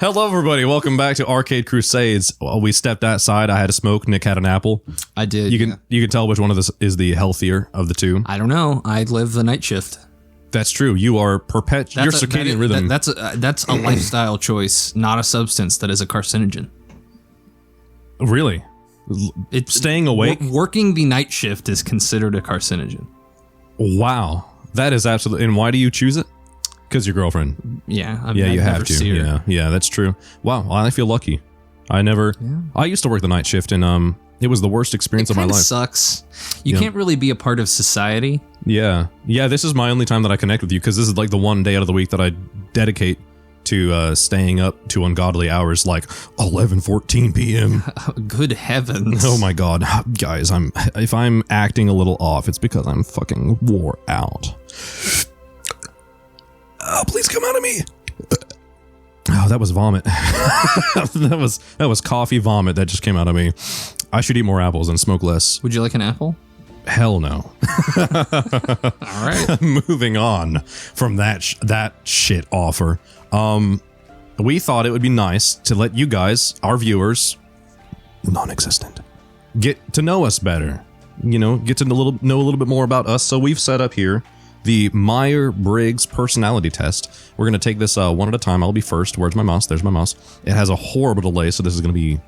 Hello, everybody. Welcome back to Arcade Crusades. Well, we stepped outside. I had a smoke. Nick had an apple. I did. You can tell which one of this is the healthier of the two. I don't know. I live the night shift. That's true. You are your circadian rhythm. That's a lifestyle choice, not a substance that is a carcinogen. Really? It's staying awake? Working the night shift is considered a carcinogen. Wow. That is absolutely... And why do you choose it? Because your girlfriend. Yeah. You have to. Yeah, that's true. Wow. I feel lucky. I used to work the night shift, and it was the worst experience of my life. It sucks. You can't really be a part of society. Yeah. This is my only time that I connect with you, because this is like the one day out of the week that I dedicate to staying up to ungodly hours, like 11:14 p.m. Good heavens. Oh my god. Guys, if I'm acting a little off, it's because I'm fucking wore out. Oh, please come out of me. Oh, that was vomit. that was coffee vomit that just came out of me. I should eat more apples and smoke less. Would you like an apple? Hell no. All right. Moving on from that shit offer. We thought it would be nice to let you guys, our viewers, non-existent, get to know us better. You know, get to know a little bit more about us. So we've set up here the Myers-Briggs personality test. We're going to take this one at a time. I'll be first. Where's my mouse? There's my mouse. It has a horrible delay, so this is going to be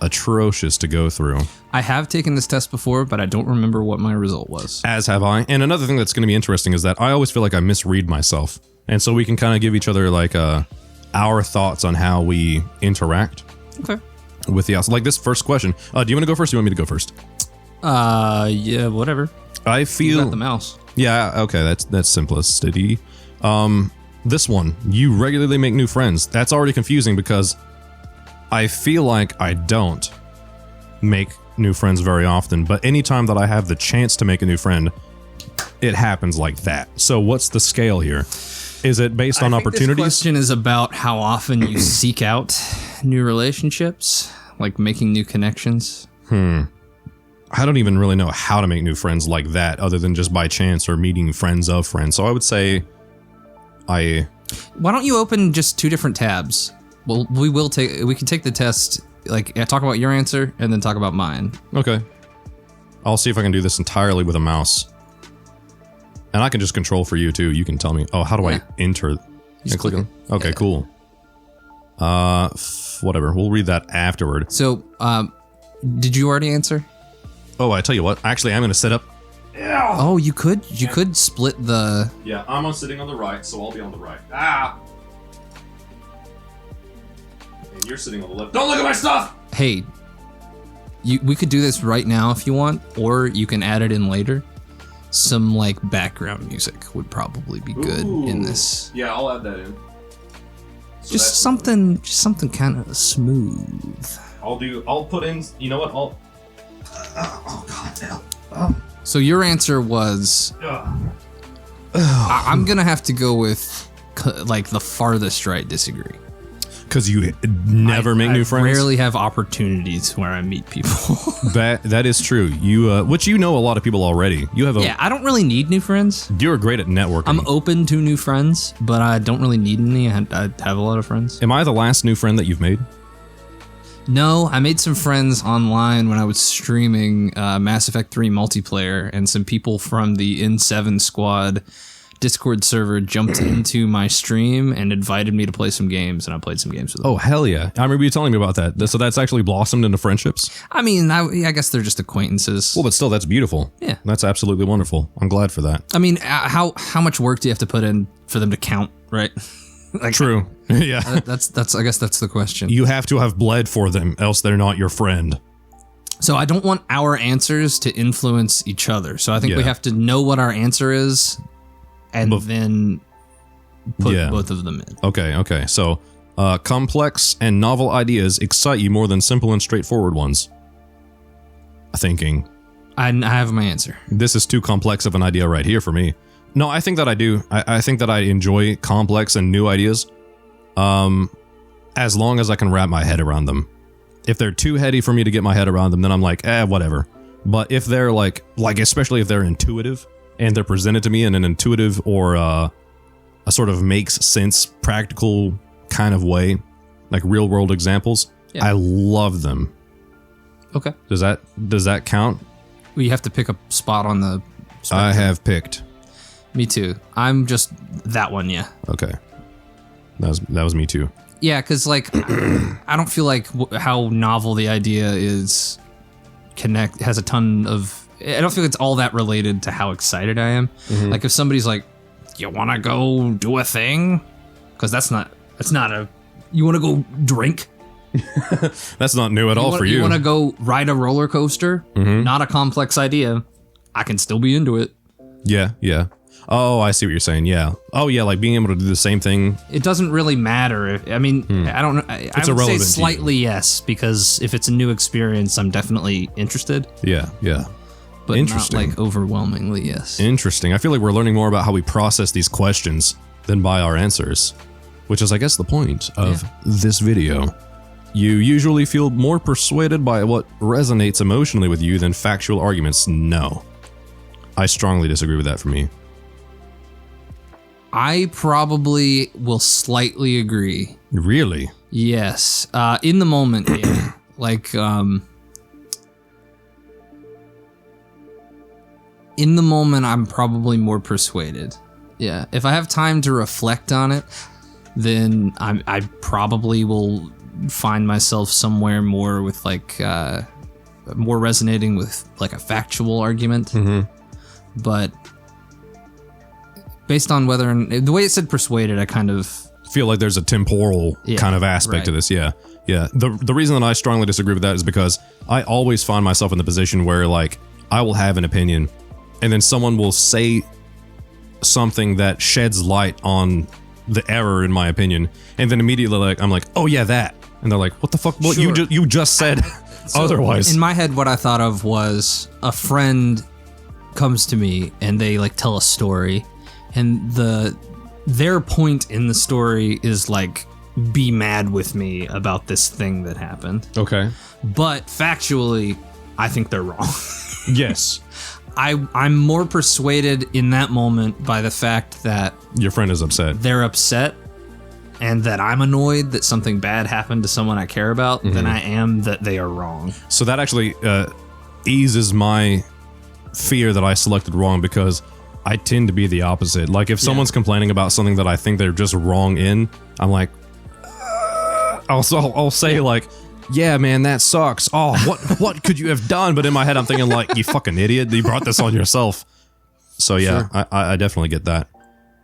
atrocious to go through. I have taken this test before, but I don't remember what my result was. As have I. And another thing that's going to be interesting is that I always feel like I misread myself. And so we can kind of give each other like our thoughts on how we interact. Okay. With the outside. Like this first question. Do you want to go first or do you want me to go first? Yeah, whatever. I feel... You got the mouse. Yeah, okay, that's simplicity. This one, you regularly make new friends. That's already confusing because I feel like I don't make new friends very often, but anytime that I have the chance to make a new friend, it happens like that. So what's the scale here? Is it based on opportunities? This question is about how often you seek out new relationships, like making new connections. I don't even really know how to make new friends like that other than just by chance or meeting friends of friends. So I would say Why don't you open just two different tabs? Well, we can take the test, like talk about your answer and then talk about mine. Okay. I'll see if I can do this entirely with a mouse. And I can just control for you too. You can tell me. Oh, how do I enter? Just click it. Okay, cool. Whatever. We'll read that afterward. So, did you already answer? Oh, I tell you what. Actually, I'm going to set up. Yeah. Oh, you could split the... Yeah, I'm sitting on the right, so I'll be on the right. Ah! And you're sitting on the left. Don't look at my stuff! Hey, we could do this right now if you want, or you can add it in later. Some, like, background music would probably be good in this. Yeah, I'll add that in. So just something kind of smooth. I'll put in, you know what, oh god damn. Oh. So your answer was, I'm gonna have to go with like the farthest right disagree. Because you never make new friends? I rarely have opportunities where I meet people. That is true. Which you know a lot of people already. Yeah, I don't really need new friends. You're great at networking. I'm open to new friends, but I don't really need any. I have a lot of friends. Am I the last new friend that you've made? No, I made some friends online when I was streaming Mass Effect 3 multiplayer, and some people from the N7 squad Discord server jumped into my stream and invited me to play some games, and I played some games with them. Oh, hell yeah. I remember you telling me about that. So that's actually blossomed into friendships? I mean, I guess they're just acquaintances. Well, but still, that's beautiful. Yeah. That's absolutely wonderful. I'm glad for that. I mean, how much work do you have to put in for them to count, right? Like, true. Yeah. I guess that's the question. You have to have bled for them, else they're not your friend. So I don't want our answers to influence each other. So I think we have to know what our answer is and then put both of them in. Okay. So complex and novel ideas excite you more than simple and straightforward ones. Thinking. I have my answer. This is too complex of an idea right here for me. No, I think that I do. I think that I enjoy complex and new ideas, as long as I can wrap my head around them. If they're too heady for me to get my head around them, then I'm like, whatever. But if they're like especially if they're intuitive and they're presented to me in an intuitive or a sort of makes sense, practical kind of way, like real world examples. Yeah. I love them. Okay. Does that count? We have to pick a spot on the spectrum. I have picked. Me too. I'm just that one, yeah. Okay. That was me too. Yeah, because like I don't feel like how novel the idea is has a ton of. I don't feel it's all that related to how excited I am. Mm-hmm. Like if somebody's like, "You want to go do a thing?" Because that's not a. You want to go drink? That's not new at all for you. You want to go ride a roller coaster? Mm-hmm. Not a complex idea. I can still be into it. Yeah. Oh, I see what you're saying. Yeah. Oh, yeah, like being able to do the same thing. It doesn't really matter. I mean, I don't know. I would say slightly yes, because if it's a new experience, I'm definitely interested. Yeah. But Interesting. not like overwhelmingly yes. Interesting. I feel like we're learning more about how we process these questions than by our answers, which is, I guess, the point of this video. You usually feel more persuaded by what resonates emotionally with you than factual arguments. No. I strongly disagree with that for me. I probably will slightly agree. Really? Yes. In the moment, yeah. Like, in the moment, I'm probably more persuaded. Yeah. If I have time to reflect on it, then I probably will find myself somewhere more with like, more resonating with like a factual argument. Mm-hmm. But based on whether the way it said persuaded, I kind of feel like there's a temporal kind of aspect to this. Yeah. The reason that I strongly disagree with that is because I always find myself in the position where like I will have an opinion and then someone will say something that sheds light on the error in my opinion, and then immediately like I'm like, oh yeah, that, and they're like, what the fuck? What you just said otherwise. In my head, what I thought of was a friend comes to me and they like tell a story, and their point in the story is like, be mad with me about this thing that happened. Okay. But factually, I think they're wrong. Yes. I'm more persuaded in that moment by the fact that your friend is upset. They're upset and that I'm annoyed that something bad happened to someone I care about than I am that they are wrong. So that actually eases my fear that I selected wrong, because I tend to be the opposite. Like if someone's complaining about something that I think they're just wrong in, I'm like, I'll say like, yeah, man, that sucks. Oh, what could you have done? But in my head, I'm thinking like, you fucking idiot, you brought this on yourself. So yeah, sure. I definitely get that.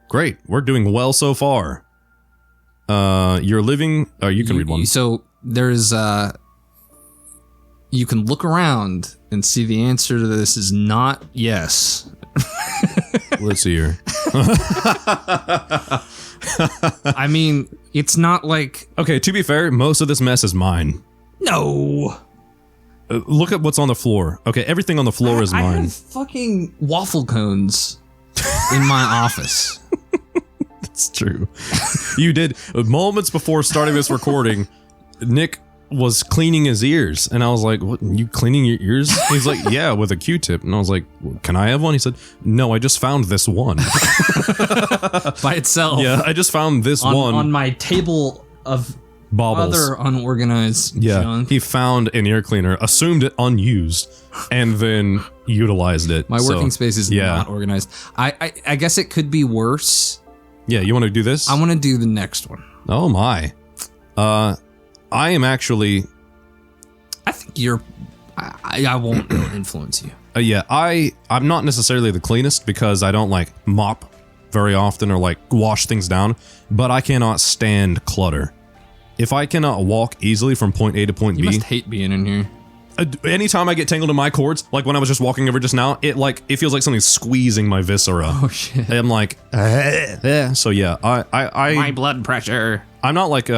Great, we're doing well so far. You're living. Oh, you can read one. So there's you can look around and see the answer to this is not yes. Let's see here. I mean, it's not like... Okay, to be fair, most of this mess is mine. No. Look at what's on the floor. Okay, everything on the floor is mine. I have fucking waffle cones in my office. That's true. You did. Moments before starting this recording, Nick was cleaning his ears, and I was like, what, you cleaning your ears? He's like, yeah, with a Q-tip. And I was like, well, can I have one? He said, no, I just found this one. By itself. Yeah, I just found this one. On my table of baubles. Other unorganized junk. He found an ear cleaner, assumed it unused, and then utilized it. My working space is not organized. I guess it could be worse. Yeah, you want to do this? I want to do the next one. Oh my. I am actually... I think you're... I won't influence you. Yeah, I'm not necessarily the cleanest because I don't like mop very often or like wash things down, but I cannot stand clutter. If I cannot walk easily from point A to point B... You must hate being in here. Anytime I get tangled in my cords, like when I was just walking over just now, it feels like something's squeezing my viscera. Oh shit. I'm like, so yeah, I my blood pressure. I'm not like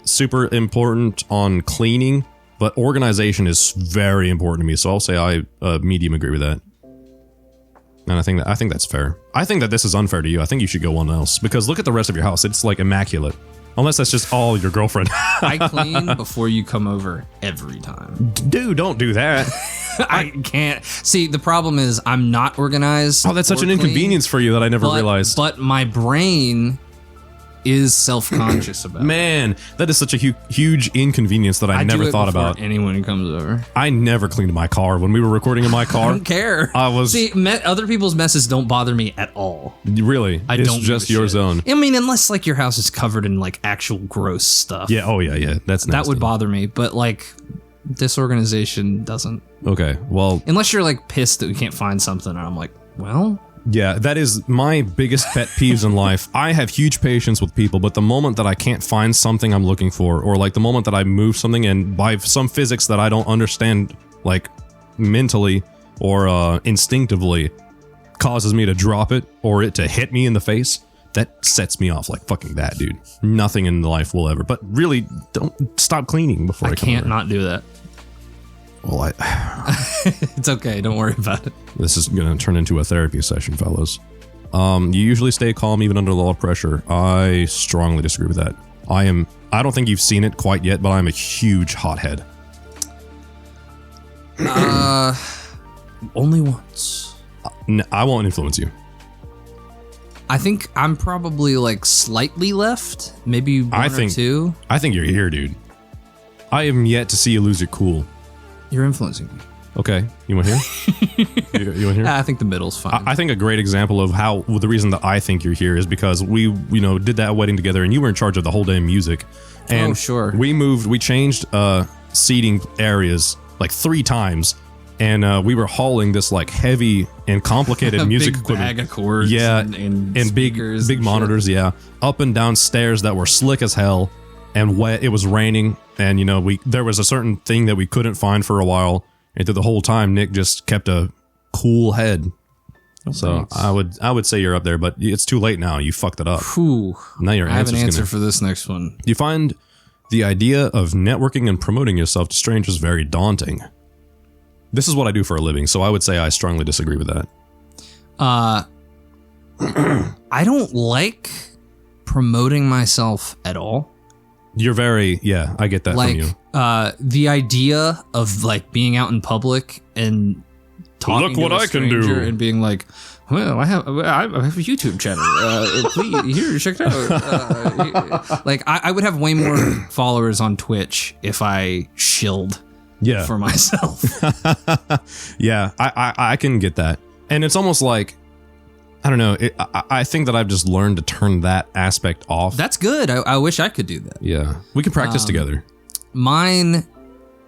super important on cleaning, but organization is very important to me. So I'll say I medium agree with that. And I think that's fair. I think that this is unfair to you. I think you should go one else, because look at the rest of your house. It's like immaculate. Unless that's just all your girlfriend. I clean before you come over every time. Dude, don't do that. I can't. See, the problem is I'm not organized. Oh, that's such an inconvenience for you that I never realized. But my brain is self-conscious about. Man, that is such a huge inconvenience that I never thought about. Anyone who comes over, I never cleaned my car when we were recording in my car. I don't care. Other people's messes don't bother me at all. Really, I it's don't just give a your shit. zone. I mean, unless like your house is covered in like actual gross stuff. Yeah. Oh yeah. That's nasty. That would bother me, but like disorganization doesn't. Okay. Well, unless you're like pissed that we can't find something, and I'm like, well. Yeah, that is my biggest pet peeves in life. I have huge patience with people, but the moment that I can't find something I'm looking for, or like the moment that I move something and by some physics that I don't understand, like mentally or instinctively, causes me to drop it or it to hit me in the face, that sets me off like fucking that, dude. Nothing in life will ever. But really, don't stop cleaning before I can't not do that. Well, it's okay. Don't worry about it. This is going to turn into a therapy session, fellas. You usually stay calm even under a lot of pressure. I strongly disagree with that. I don't think you've seen it quite yet, but I'm a huge hothead. Only once. I won't influence you. I think I'm probably like slightly left, maybe one or two. I think you're here, dude. I am yet to see you lose your cool. You're influencing me. Okay, you want here? you want here? I think the middle's fine. I think a great example of how the reason that I think you're here is because we, did that wedding together, and you were in charge of the whole damn music. And sure. We changed seating areas like 3 times, and we were hauling this like heavy and complicated music big equipment. Bag of cords. Yeah, and big and monitors. Shit. Yeah, up and down stairs that were slick as hell and wet. It was raining, and there was a certain thing that we couldn't find for a while. And through the whole time, Nick just kept a cool head. So thanks. I would say you're up there, but it's too late now. You fucked it up. Whew. Now your I have an answer for this next one. You find the idea of networking and promoting yourself to strangers very daunting. This is what I do for a living, so I would say I strongly disagree with that. I don't like promoting myself at all. You're I get that from you. The idea of like being out in public and talking Look what to a I can do and being like, well, I have a YouTube channel. Please, here, check it out. Like, I would have way more followers on Twitch if I shilled for myself. Yeah, I can get that. And it's almost like, I don't know, I think that I've just learned to turn that aspect off. That's good. I wish I could do that. Yeah, we can practice together. Mine...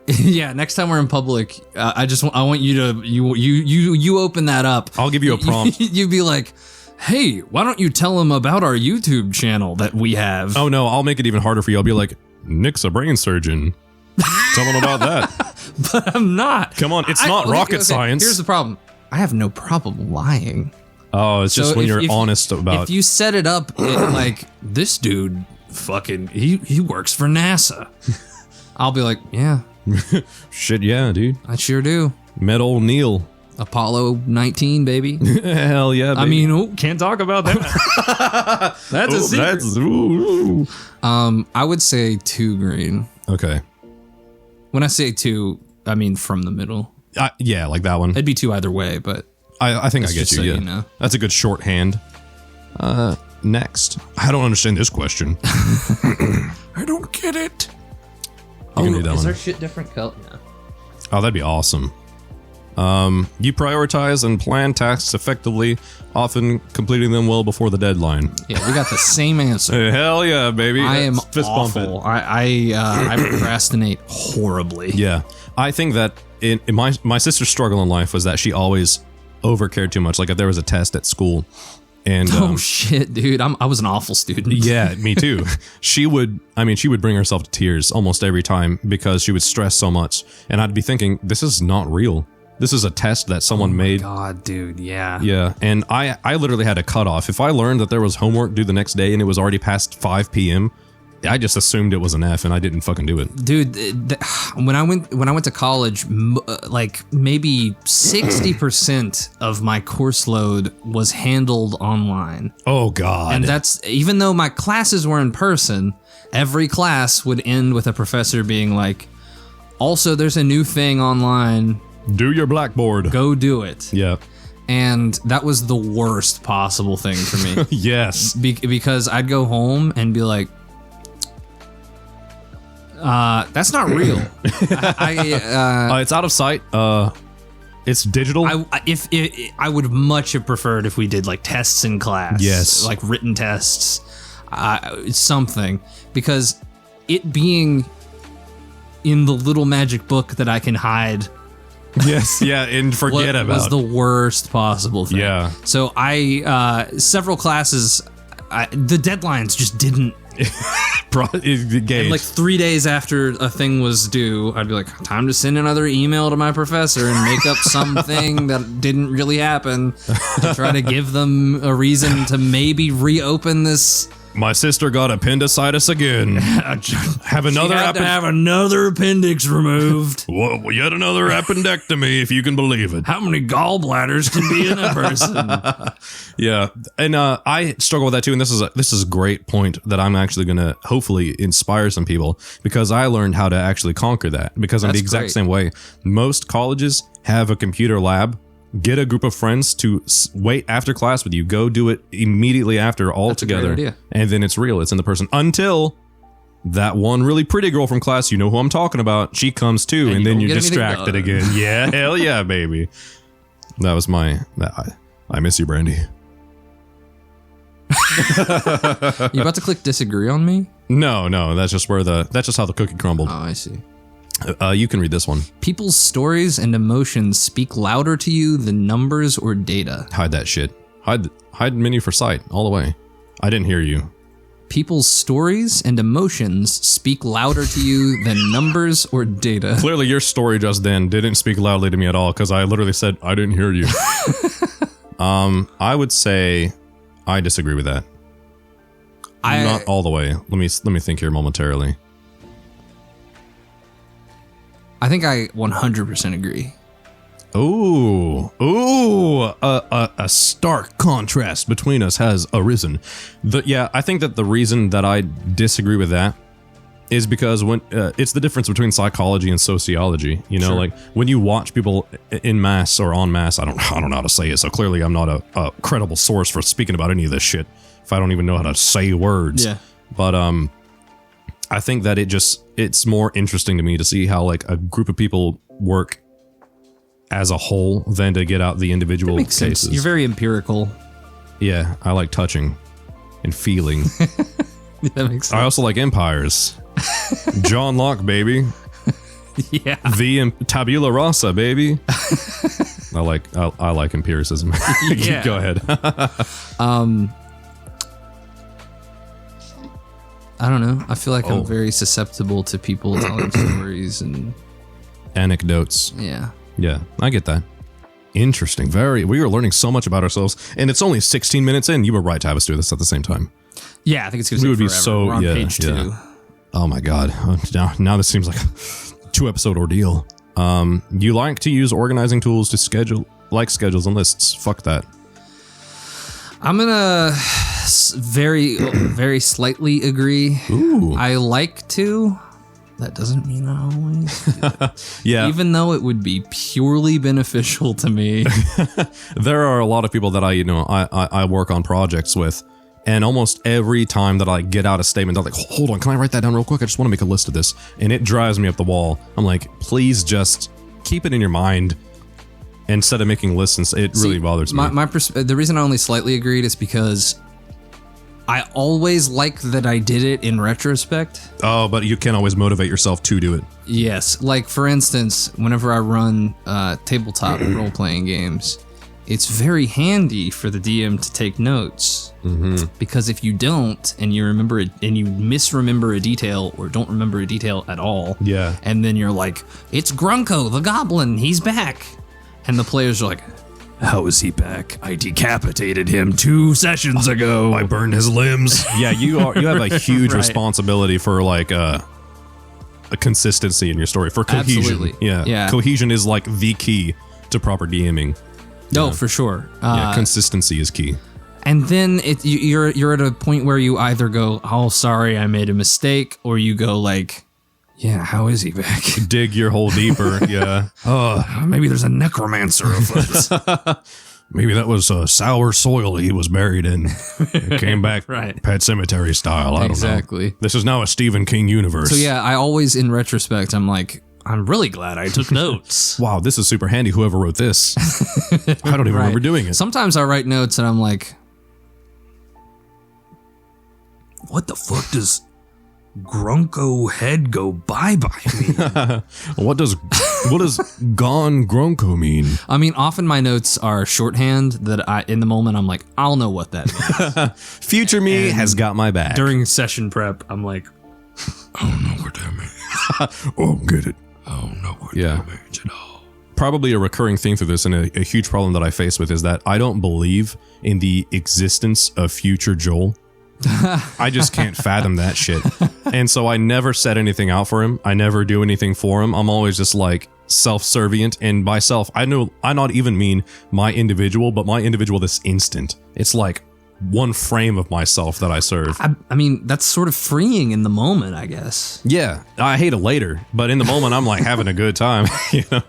Yeah, next time we're in public, I want you to you open that up. I'll give you a prompt. You'd be like, "Hey, why don't you tell them about our YouTube channel that we have?" Oh no, I'll make it even harder for you. I'll be like, "Nick's a brain surgeon. Tell them about that." But I'm not. Come on, it's not rocket science. Here's the problem. I have no problem lying. Oh, it's just when you're honest about. If you set it up like this dude, fucking, he works for NASA. I'll be like, yeah. Shit, yeah, dude. I sure do. Met old Neil. Apollo 19, baby. Hell yeah, baby. I mean, can't talk about that. That's a secret. I would say 2 green. Okay. When I say 2, I mean from the middle. Yeah, like that one. It'd be 2 either way, but I think I get you. Yeah, know. That's a good shorthand. Next, I don't understand this question. I don't get it. Is our shit different color? No. Oh, that'd be awesome. You prioritize and plan tasks effectively, often completing them well before the deadline. Yeah, we got the same answer. Hell yeah, baby. I am fist awful. I procrastinate horribly. Yeah, I think that in my sister's struggle in life was that she always overcared too much. Like if there was a test at school. And, shit, dude! I was an awful student. Yeah, me too. She would bring herself to tears almost every time because she would stress so much, and I'd be thinking, this is not real. This is a test that someone made. God, dude, yeah. Yeah, and I literally had a cutoff. If I learned that there was homework due the next day and it was already past 5 p.m., I just assumed it was an F, and I didn't fucking do it. Dude, when I went to college, like maybe 60% of my course load was handled online. Oh God! And that's even though my classes were in person. Every class would end with a professor being like, "Also, there's a new thing online. Do your Blackboard. Go do it." Yeah. And that was the worst possible thing for me. Yes. Because I'd go home and be like, that's not real. It's out of sight. It's digital. I would much have preferred if we did like tests in class. Yes. Like written tests. Something. Because it being in the little magic book that I can hide. Yes, yeah, and forget about. Was the worst possible thing. Yeah. So several classes, the deadlines just didn't. And like 3 days after a thing was due, I'd be like, time to send another email to my professor and make up something that didn't really happen to try to give them a reason to maybe reopen this. My sister got appendicitis again. Have another appendix removed. Well, yet another appendectomy, if you can believe it. How many gallbladders can be in a person? Yeah, and I struggle with that too. And this is a great point that I'm actually going to hopefully inspire some people, because I learned how to actually conquer that. Because I'm the exact same way. Most colleges have a computer lab. Get a group of friends to wait after class with you. Go do it immediately after, all together. That's a great idea. And then it's real. It's in the person. Until that one really pretty girl from class, you know who I'm talking about, she comes too, and then you're distracted again. Yeah, hell yeah, baby. That was I miss you, Brandy. You about to click disagree on me? No, that's just how the cookie crumbled. Oh, I see. You can read this one. People's stories and emotions speak louder to you than numbers or data. Hide that shit. Hide menu for sight all the way. I didn't hear you. People's stories and emotions speak louder to you than numbers or data. Clearly, your story just then didn't speak loudly to me at all, because I literally said I didn't hear you. I would say I disagree with that. Not all the way. Let me think here momentarily. I think I 100% agree. Ooh, a stark contrast between us has arisen. I think that the reason that I disagree with that is because when it's the difference between psychology and sociology. You know, like when you watch people in mass or en masse, I don't know how to say it. So clearly, I'm not a credible source for speaking about any of this shit if I don't even know how to say words. Yeah, but I think that it's more interesting to me to see how like a group of people work as a whole than to get out the individual cases. Sense. You're very empirical. Yeah, I like touching and feeling. That makes sense. I also like empires. John Locke, baby. Yeah. Tabula rasa, baby. I like empiricism. Yeah. Go ahead. I don't know. I feel like I'm very susceptible to people telling stories and anecdotes. Yeah. Yeah, I get that. Interesting. We were learning so much about ourselves, and it's only 16 minutes in. You were right to have us do this at the same time. Yeah, I think it's going to take forever. So we're on page 2. Oh my god. Now this seems like a 2-episode ordeal. You like to use organizing tools to schedule, like schedules and lists. Fuck that. I'm gonna very, very slightly agree. Ooh. I like to. That doesn't mean I always do. Yeah. Even though it would be purely beneficial to me. There are a lot of people that I work on projects with, and almost every time that I get out a statement, they're like, hold on, can I write that down real quick? I just want to make a list of this. And it drives me up the wall. I'm like, please just keep it in your mind instead of making lists. It really bothers me. The reason I only slightly agreed is because I always like that I did it in retrospect. Oh, but you can't always motivate yourself to do it. Yes. Like, for instance, whenever I run tabletop role-playing games, it's very handy for the DM to take notes. Mm-hmm. Because if you don't, and you remember it, and you misremember a detail, or don't remember a detail at all, yeah, and then you're like, it's Grunko, the goblin, he's back. And the players are like, how is he back? I decapitated him 2 sessions ago. I burned his limbs. Yeah, you have a huge responsibility for like a consistency in your story, for cohesion. Absolutely. Yeah. Cohesion is like the key to proper DMing. No, for sure. Consistency is key. And then you're at a point where you either go, oh, sorry, I made a mistake, or you go like, yeah, how is he back? Dig your hole deeper. Yeah. Maybe there's a necromancer afoot. Maybe that was sour soil he was buried in. It came back Right. Pet Cemetery style. I don't know. Exactly. This is now a Stephen King universe. So yeah, I always, in retrospect, I'm like, I'm really glad I took notes. Wow, this is super handy, whoever wrote this. I don't even remember doing it. Sometimes I write notes and I'm like, what the fuck does Grunko head go bye-bye mean? What does gone Gronko mean? I mean, often my notes are shorthand that in the moment, I'm like, I'll know what that means. Future me has got my back. During session prep, I'm like, I don't know what that means. Oh, get it. I don't know what that means at all. Probably a recurring theme through this, and a huge problem that I face with is that I don't believe in the existence of future Joel. I just can't fathom that shit. And so I never set anything out for him. I never do anything for him. I'm always just like self-servient, and by self, I not even mean my individual, but my individual this instant. It's like one frame of myself that I serve. I mean, that's sort of freeing in the moment, I guess. Yeah, I hate it later, but in the moment, I'm like having a good time. You know,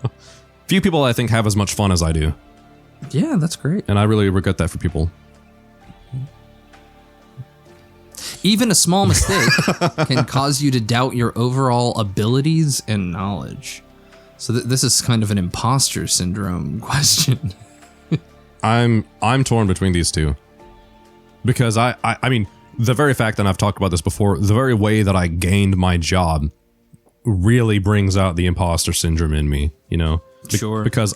few people I think have as much fun as I do. Yeah, that's great. And I really regret that for people. Even a small mistake can cause you to doubt your overall abilities and knowledge. So this is kind of an imposter syndrome question. I'm torn between these two. Because I mean, the very fact that I've talked about this before, the very way that I gained my job really brings out the imposter syndrome in me, you know? Sure. Because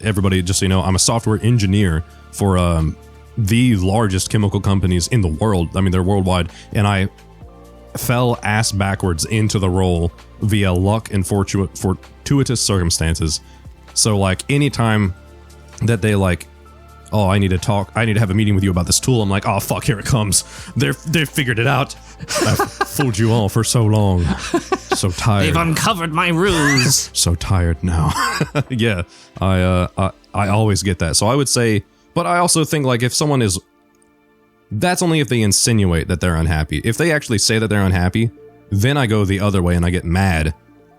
everybody, just so you know, I'm a software engineer for the largest chemical companies in the world. I mean, they're worldwide. And I fell ass backwards into the role via luck and fortuitous circumstances. So like anytime that they like, oh, I need to have a meeting with you about this tool, I'm like, oh fuck, here it comes. They've figured it out. I've fooled you all for so long. So tired. They've uncovered my ruse. So tired now. Yeah, I always get that. So I would say, but I also think like if someone is, that's only if they insinuate that they're unhappy. If they actually say that they're unhappy, then I go the other way and I get mad,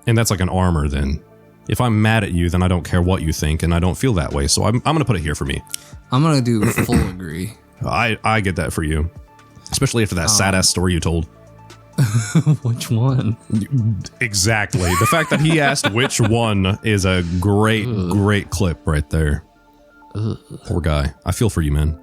and that's like an armor then. If I'm mad at you, then I don't care what you think, and I don't feel that way. So I'm going to put it here for me. I'm going to do full agree. I get that for you. Especially after that sad-ass story you told. Which one? Exactly. The fact that he asked which one is a great clip right there. Poor guy. I feel for you, man.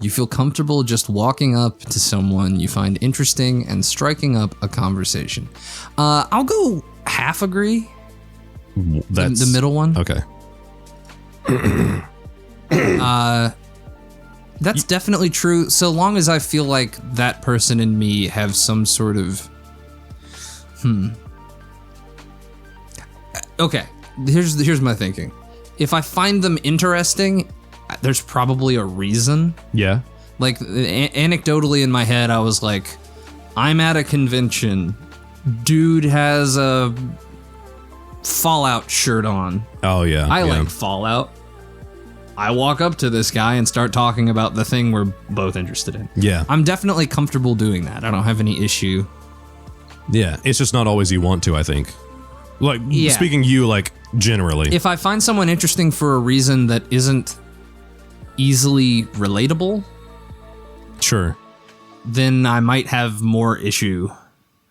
You feel comfortable just walking up to someone you find interesting and striking up a conversation. I'll go half agree. That's the middle one. Okay. That's definitely true, so long as I feel like that person and me have some sort of Okay, here's my thinking. If I find them interesting, there's probably a reason. Yeah. Like anecdotally in my head, I was like, I'm at a convention. Dude has a Fallout shirt on. Oh yeah. I like Fallout. I walk up to this guy and start talking about the thing we're both interested in. Yeah. I'm definitely comfortable doing that. I don't have any issue. Yeah. It's just not always you want to, I think. Like, speaking you, like, generally. If I find someone interesting for a reason that isn't easily relatable, sure, then I might have more issue.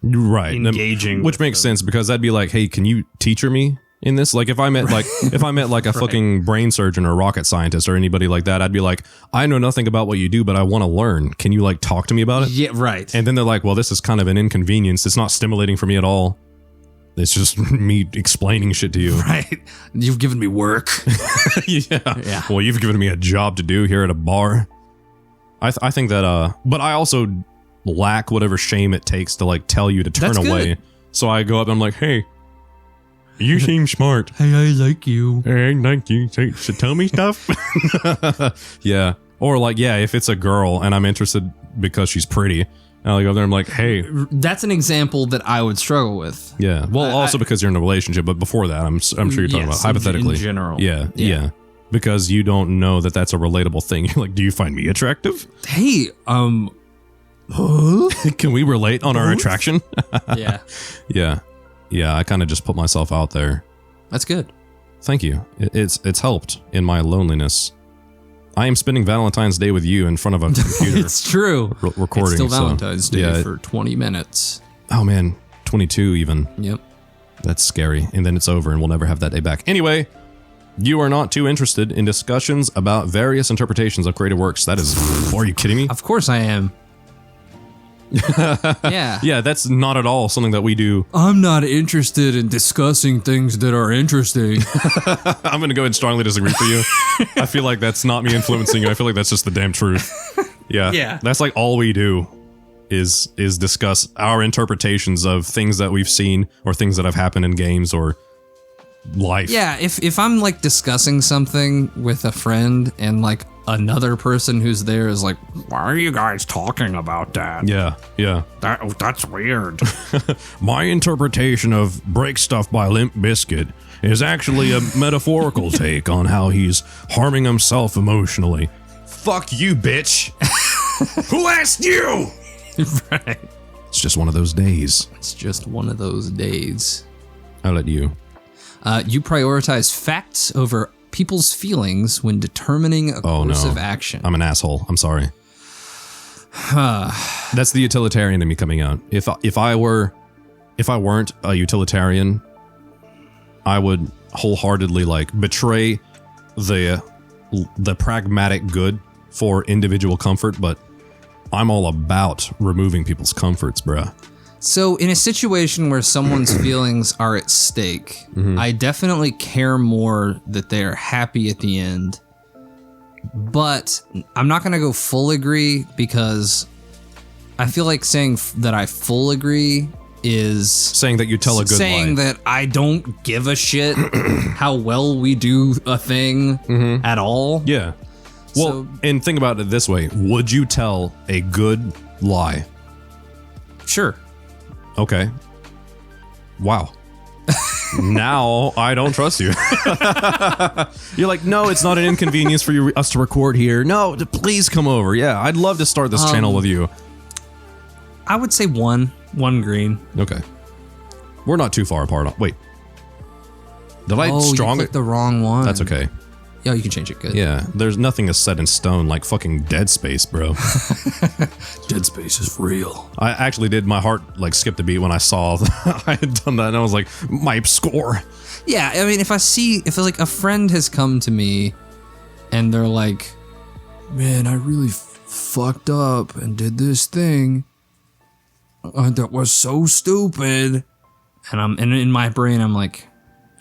Right. Engaging. Which makes sense, because that'd be like, hey, can you teacher me in this? Like if I met like a fucking brain surgeon or rocket scientist or anybody like that, I'd be like, I know nothing about what you do, but I want to learn. Can you like talk to me about it? Yeah, right. And then they're like, well, this is kind of an inconvenience. It's not stimulating for me at all. It's just me explaining shit to you. Right. You've given me work. Yeah. Well, you've given me a job to do here at a bar. I think that, but I also lack whatever shame it takes to like tell you to turn away. Good. So I go up and I'm like, hey, you seem smart. Hey, I like you. Hey, I like you. So tell me stuff. Yeah. Or like, yeah, if it's a girl and I'm interested because she's pretty, I'll go there and I'm like, hey. That's an example that I would struggle with. Yeah. Well, also because you're in a relationship, but before that, I'm sure you're talking about hypothetically. In general. Yeah. Because you don't know that that's a relatable thing. You're like, do you find me attractive? Hey, Can we relate on our attraction? Yeah. Yeah, I kind of just put myself out there. That's good. Thank you. It's helped in my loneliness. I am spending Valentine's Day with you in front of a computer. It's true. Recording. It's still Valentine's Day yeah. for 20 minutes. Oh man, 22 even. Yep. That's scary. And then it's over and we'll never have that day back. Anyway, you are not too interested in discussions about various interpretations of creative works. That is... Are you kidding me? Of course I am. Yeah. Yeah, that's not at all something that we do. I'm not interested in discussing things that are interesting. I'm going to go ahead and strongly disagree for you. I feel like that's not me influencing you. I feel like that's just the damn truth. Yeah. Yeah. That's like all we do is discuss our interpretations of things that we've seen or things that have happened in games or life. Yeah, if I'm like discussing something with a friend and like another person who's there is like, why are you guys talking about that? Yeah, yeah. That's weird. My interpretation of Break Stuff by Limp Bizkit is actually a metaphorical take on how he's harming himself emotionally. Fuck you, bitch. Who asked you? Right. It's just one of those days. It's just one of those days. I'll let you. You prioritize facts over people's feelings when determining a course of action. I'm an asshole. I'm sorry. That's the utilitarian in me coming out. If I weren't a utilitarian, I would wholeheartedly like betray the pragmatic good for individual comfort, but I'm all about removing people's comforts, bruh. So in a situation where someone's feelings are at stake, I definitely care more that they're happy at the end. But I'm not going to go full agree because I feel like saying that I full agree is saying that you tell a good saying lie. that I don't give a shit how well we do a thing at all. Yeah. Well, and think about it this way. Would you tell a good lie? Sure. Okay. Wow. Now I don't trust you. You're like, no, it's not an inconvenience for us to record here. No, please come over. Yeah, I'd love to start this channel with you. I would say one green. Okay. We're not too far apart. Wait. Did I you strong clicked the wrong one. That's okay. Yeah, you can change it. Good. Yeah, there's nothing is set in stone like fucking Dead Space, bro. Dead Space is real. I actually did. My heart like skipped a beat when I saw I had done that, and I was like, my score. Yeah, I mean, if like a friend has come to me and they're like, man, I really fucked up and did this thing that was so stupid, and in my brain I'm like,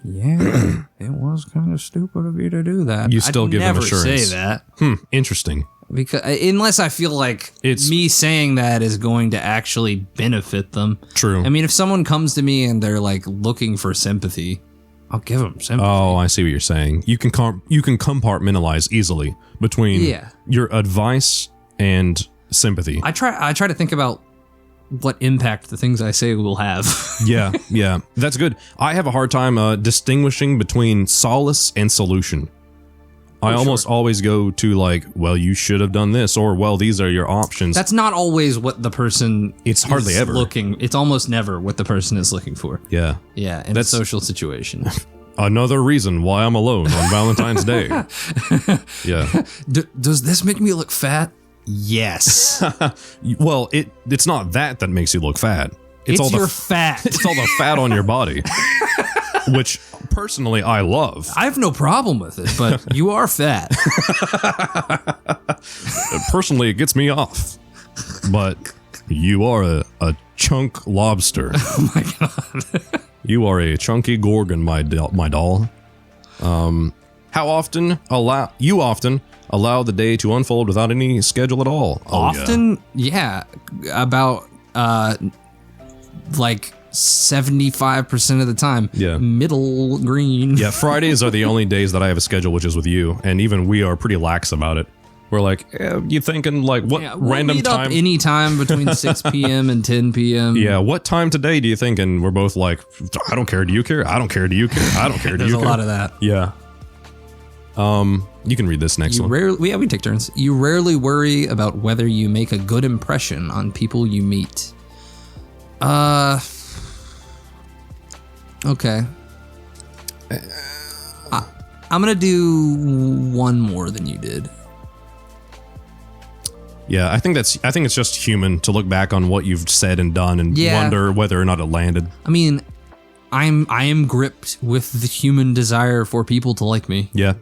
yeah, it was kind of stupid of you to do that. You still give them never assurance. say that. Interesting. Because unless I feel like me saying that is going to actually benefit them. True. I mean, if someone comes to me and they're like looking for sympathy, I'll give them sympathy. Oh, I see what you're saying. You can compartmentalize easily between your advice and sympathy. I try to think about what impact the things I say will have. Yeah, that's good. I have a hard time distinguishing between solace and solution. I almost always go to like, well, you should have done this, or well, these are your options. That's not always what the person It's hardly ever looking. It's almost never what the person is looking for. Yeah. Yeah, in a social situation. Another reason why I'm alone on Valentine's Day. Yeah. Does this make me look fat? Yes. Well, it's not that makes you look fat. It's all your fat. It's all the fat on your body, which personally I love. I have no problem with it, but you are fat. Personally, it gets me off, but you are a chunk lobster. Oh my god. You are a chunky gorgon, my doll. How often allow the day to unfold without any schedule at all? Often, yeah. About like 75% of the time. Yeah. Middle green. Yeah, Fridays are the only days that I have a schedule, which is with you, and even we are pretty lax about it. We're like, you thinking like what random meet time? Up any time between 6 p.m. and 10 p.m. Yeah, what time today do you think? And we're both like, I don't care. Do you care? I don't care. Do you care? I don't care. Do you care? There's a lot of that. Yeah. You can read this next one. We take turns. You rarely worry about whether you make a good impression on people you meet. Okay. I'm gonna do one more than you did. Yeah, I think it's just human to look back on what you've said and done and wonder whether or not it landed. I mean, I am gripped with the human desire for people to like me. Yeah.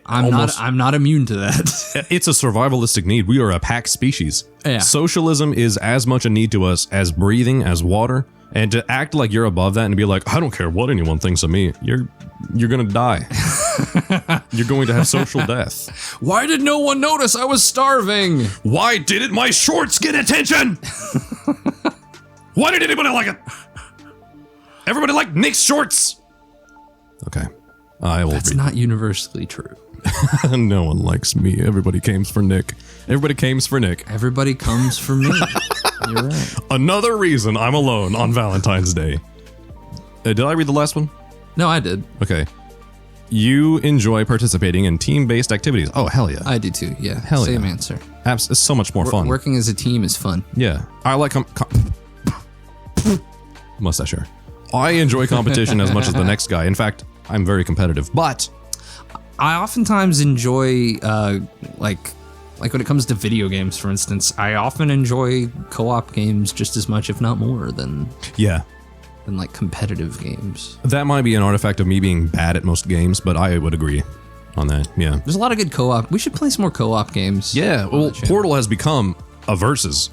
I'm not immune to that. It's a survivalistic need. We are a pack species. Yeah. Socialism is as much a need to us as breathing, as water. And to act like you're above that and be like, I don't care what anyone thinks of me, you're gonna die. You're going to have social death. Why did no one notice I was starving? Why didn't my shorts get attention? Why did anybody like it? Everybody liked Nick's shorts. Okay. That's not universally true. No one likes me. Everybody comes for Nick. Everybody comes for Nick. Everybody comes for me. You're right. Another reason I'm alone on Valentine's Day. Did I read the last one? No, I did. Okay. You enjoy participating in team-based activities. Oh, hell yeah. I do too, yeah. Hell Same yeah. answer. It's so much more fun. Working as a team is fun. Yeah. I like mustache hair. I enjoy competition as much as the next guy. In fact, I'm very competitive, but I oftentimes enjoy, like when it comes to video games, for instance, I often enjoy co-op games just as much, if not more, than like competitive games. That might be an artifact of me being bad at most games, but I would agree on that. Yeah. There's a lot of good co-op. We should play some more co-op games. Yeah. Well, Portal has become a versus.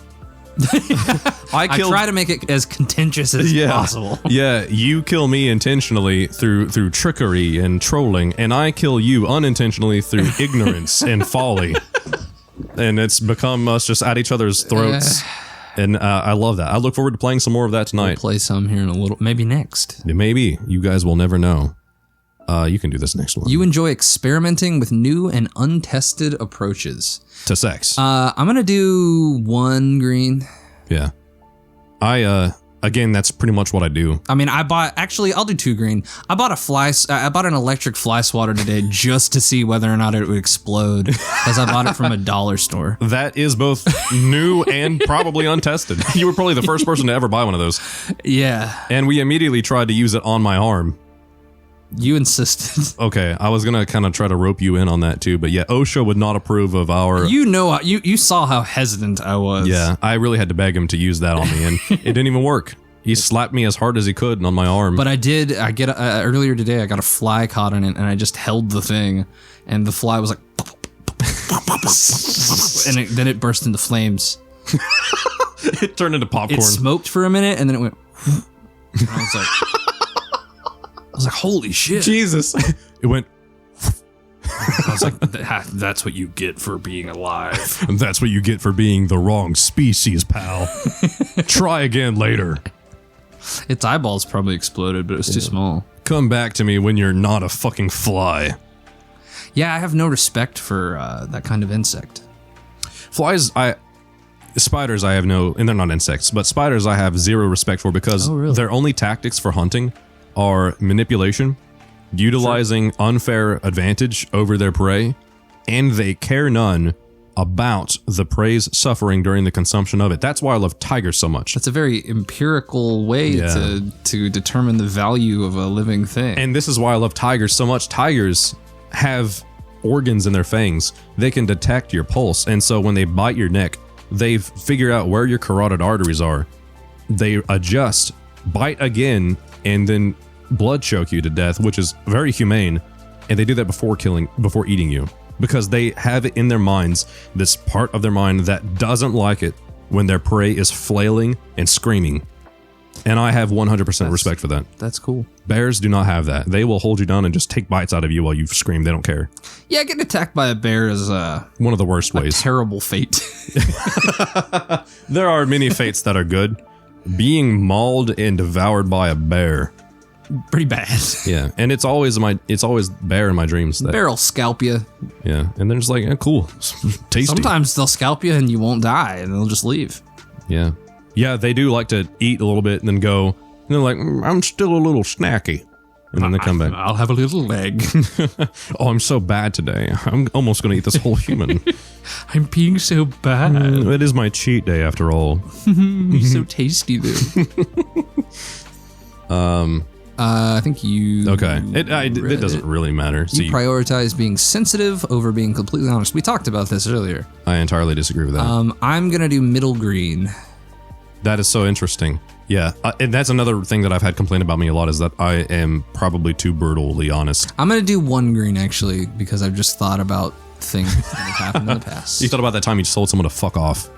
I try to make it as contentious as possible. Yeah, you kill me intentionally through trickery and trolling, and I kill you unintentionally through ignorance and folly. And it's become us just at each other's throats. And I love that. I look forward to playing some more of that tonight. We'll play some here in a little, maybe next. Maybe. You guys will never know. You can do this next one. You enjoy experimenting with new and untested approaches to sex. I'm gonna do 1 green. Yeah. Again, that's pretty much what I do. I mean, I'll do 2 green. I bought an electric fly swatter today just to see whether or not it would explode, because I bought it from a dollar store. That is both new and probably untested. You were probably the first person to ever buy one of those. Yeah. And we immediately tried to use it on my arm. You insisted. Okay, I was gonna kind of try to rope you in on that too, but yeah, OSHA would not approve of our. You saw how hesitant I was. Yeah, I really had to beg him to use that on me, and it didn't even work. He slapped me as hard as he could on my arm. But earlier today, I got a fly caught in it, and I just held the thing, and the fly was like, and then it burst into flames. It turned into popcorn. It smoked for a minute, and then it went. And I was like, holy shit. Jesus. It went. I was like, that's what you get for being alive. And that's what you get for being the wrong species, pal. Try again later. Its eyeballs probably exploded, but it was too small. Come back to me when you're not a fucking fly. Yeah, I have no respect for that kind of insect. Spiders I have no, and they're not insects, but spiders I have zero respect for because their only tactics for hunting are manipulation, utilizing unfair advantage over their prey, and they care none about the prey's suffering during the consumption of it. That's why I love tigers so much. That's a very empirical way to determine the value of a living thing. And this is why I love tigers so much. Tigers have organs in their fangs. They can detect your pulse, and so when they bite your neck, they figure out where your carotid arteries are. They adjust, bite again, and then blood choke you to death, which is very humane, and they do that before eating you, because they have it in their minds, this part of their mind that doesn't like it when their prey is flailing and screaming. And I have 100% respect for that. That's cool. Bears do not have that. They will hold you down and just take bites out of you while you scream. They don't care. Yeah, getting attacked by a bear is one of the worst ways. Terrible fate. There are many fates that are good. Being mauled and devoured by a bear, pretty bad. Yeah, and it's always bear in my dreams. Bear will scalp you. Yeah, and they're just like, cool, tasty. Sometimes they'll scalp you and you won't die, and they'll just leave. Yeah, they do like to eat a little bit and then go. And they're like, I'm still a little snacky, and then they come back. I'll have a little leg. Oh, I'm so bad today. I'm almost going to eat this whole human. I'm being so bad. It is my cheat day after all. You're so tasty, though. I think you. Okay. It doesn't really matter. So You prioritize being sensitive over being completely honest. We talked about this earlier. I entirely disagree with that. I'm gonna do middle green. That is so interesting. Yeah, and that's another thing that I've had complained about me a lot is that I am probably too brutally honest. I'm gonna do 1 green actually because I've just thought about things that have happened in the past. You thought about that time you told someone to fuck off.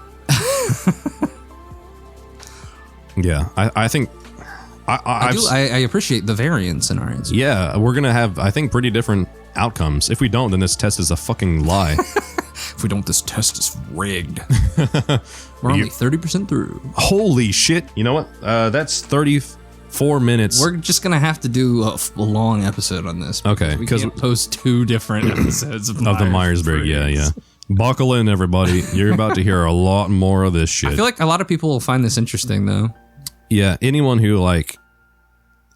Yeah, I think I appreciate the variance in our answer. Yeah, we're gonna have, I think, pretty different outcomes. If we don't, then this test is a fucking lie. If we don't, this test is rigged. We're only 30% through. Holy shit! You know what? That's 34 minutes. We're just gonna have to do a long episode on this. Okay, we can't post 2 different episodes of the Myers-Briggs. Yeah. Buckle in, everybody. You're about to hear a lot more of this shit. I feel like a lot of people will find this interesting, though. Yeah, anyone who like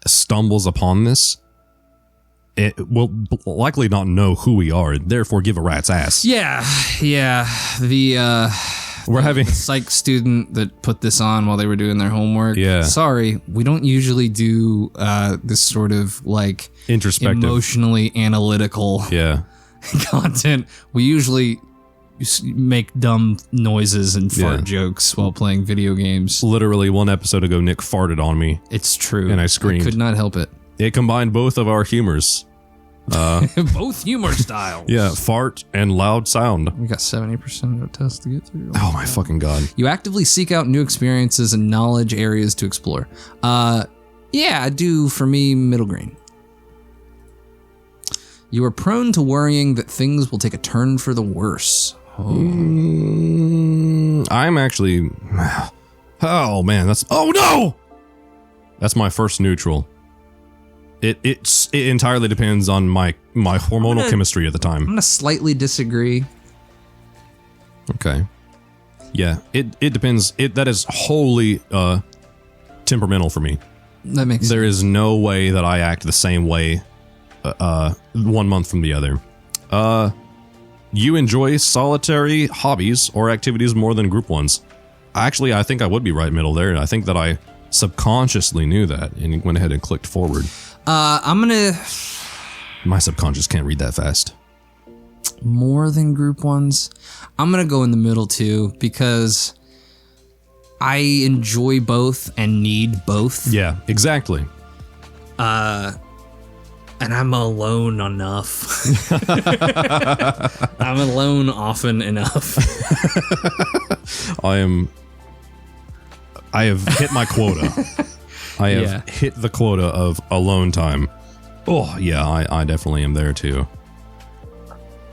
stumbles upon this, it will likely not know who we are, and therefore give a rat's ass. Yeah. We're having psych student that put this on while they were doing their homework. Yeah. Sorry, we don't usually do this sort of like introspective, emotionally analytical content. We usually make dumb noises and fart jokes while playing video games. Literally, one episode ago, Nick farted on me. It's true. And I screamed. I could not help it. It combined both of our humors. Both humor styles. Yeah, fart and loud sound. We got 70% of the test to get through. Oh my fucking god. You actively seek out new experiences and knowledge areas to explore. Yeah, I do, for me, middle green. You are prone to worrying that things will take a turn for the worse. I'm actually... Oh man, oh no! That's my first neutral. It entirely depends on my hormonal chemistry at the time. I'm gonna slightly disagree. Okay. Yeah, it depends. That is wholly temperamental for me. That makes sense. There is no way that I act the same way 1 month from the other. You enjoy solitary hobbies or activities more than group ones. Actually, I think I would be right middle there. I think that I subconsciously knew that and went ahead and clicked forward. I'm gonna... My subconscious can't read that fast. More than group ones? I'm gonna go in the middle too, because I enjoy both and need both. Yeah, exactly. And I'm alone enough. I'm alone often enough. I have hit my quota. I have hit the quota of alone time. Oh, yeah, I definitely am there too.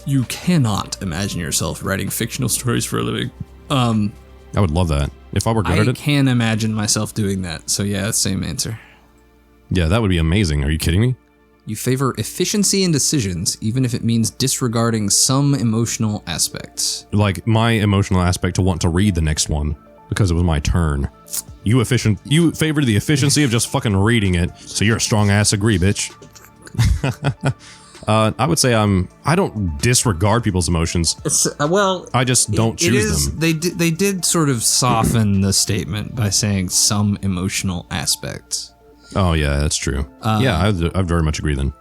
You cannot imagine yourself writing fictional stories for a living. I would love that. If I were good at it. I can imagine myself doing that. So yeah, same answer. Yeah, that would be amazing. Are you kidding me? You favor efficiency in decisions, even if it means disregarding some emotional aspects. Like my emotional aspect to want to read the next one because it was my turn. You favor the efficiency of just fucking reading it, so you're a strong ass agree, bitch. I would say I don't disregard people's emotions. I just don't choose them. They did sort of soften the statement by saying some emotional aspects. Oh yeah, that's true. Yeah, I very much agree then.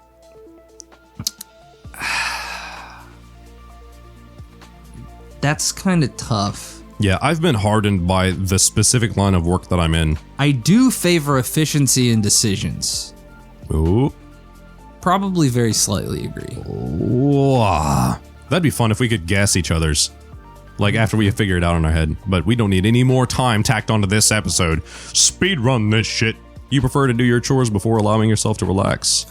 That's kind of tough. Yeah, I've been hardened by the specific line of work that I'm in. I do favor efficiency in decisions. Ooh. Probably very slightly agree. Ooh. That'd be fun if we could guess each other's. Like after we figure it out in our head. But we don't need any more time tacked onto this episode. Speed run this shit. You prefer to do your chores before allowing yourself to relax.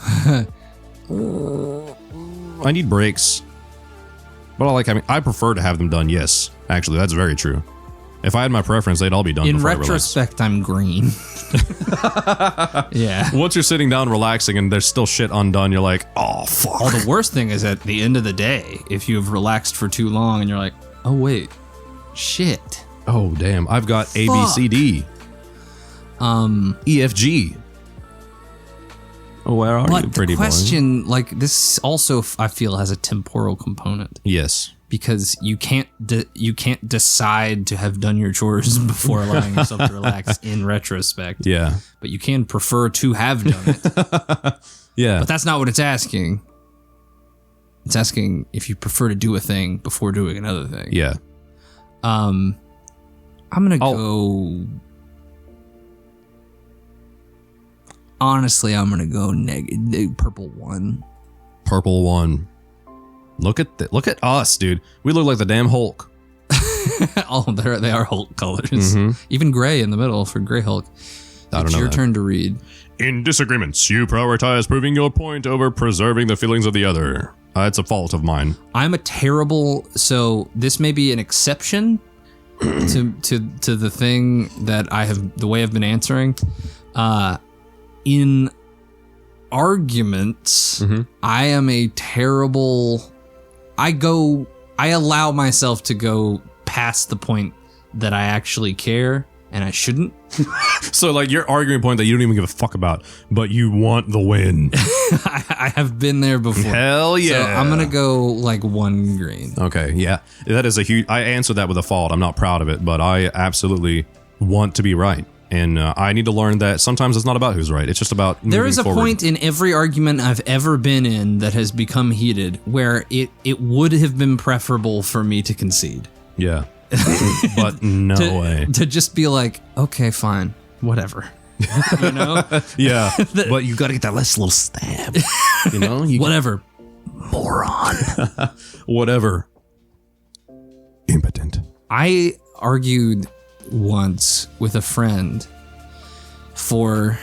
I need breaks. But I prefer to have them done, yes. Actually, that's very true. If I had my preference, they'd all be done before I relax. In retrospect, I'm green. Yeah. Once you're sitting down relaxing and there's still shit undone, you're like, oh, fuck. Well, the worst thing is at the end of the day, if you've relaxed for too long and you're like, oh, wait, shit. Oh, damn. I've got A, B, C, D. E, F, G. Oh, where are you, pretty boy? But the question, like, this also, I feel, has a temporal component. Yes. because you can't decide to have done your chores before allowing yourself to relax in retrospect. Yeah. But you can prefer to have done it. Yeah. But that's not what it's asking. It's asking if you prefer to do a thing before doing another thing. Yeah. I'm gonna go. Honestly, I'm gonna go purple 1. Purple 1. Look at us, dude. We look like the damn Hulk. Oh, they are Hulk colors. Even gray in the middle for Gray Hulk. It's your turn to read. In disagreements, you prioritize proving your point over preserving the feelings of the other. It's a fault of mine. I'm a terrible. So this may be an exception to the thing that the way I've been answering. In arguments, I am a terrible. I allow myself to go past the point that I actually care, and I shouldn't. So, like, your arguing point that you don't even give a fuck about, but you want the win. I have been there before. Hell yeah. So I'm gonna go like 1 green. Okay, yeah. That is a huge. I answered that with a fault. I'm not proud of it, but I absolutely want to be right. And I need to learn that sometimes it's not about who's right. It's just about moving There is a forward. point in every argument I've ever been in that has become heated where it would have been preferable for me to concede. Yeah. But no way. To just be like, okay, fine, whatever. You know? Yeah. But you got to get that last little stab. You know? Whatever. Moron. Whatever. Impotent. I argued once with a friend for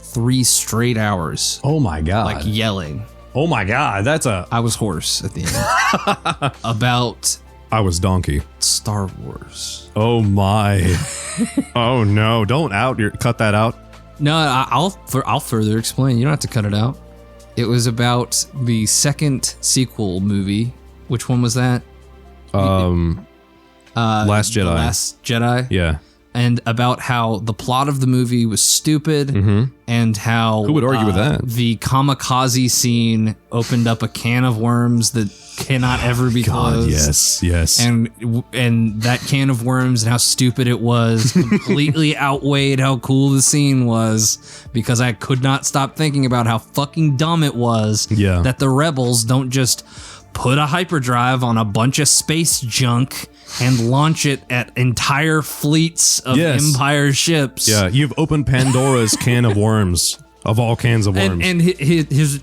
3 straight hours. Oh my God. Like yelling. Oh my God. I was hoarse at the end. About I was donkey. Star Wars. Oh my. Oh no. Don't cut that out. No, I'll further explain. You don't have to cut it out. It was about the second sequel movie. Which one was that? Last Jedi. The Last Jedi. Yeah. And about how the plot of the movie was stupid, and how who would argue with that? The kamikaze scene opened up a can of worms that cannot ever be closed. Yes. And that can of worms and how stupid it was completely outweighed how cool the scene was, because I could not stop thinking about how fucking dumb it was. Yeah. That the rebels don't just put a hyperdrive on a bunch of space junk and launch it at entire fleets of Empire ships. Yeah, you've opened Pandora's can of worms, of all cans of worms. And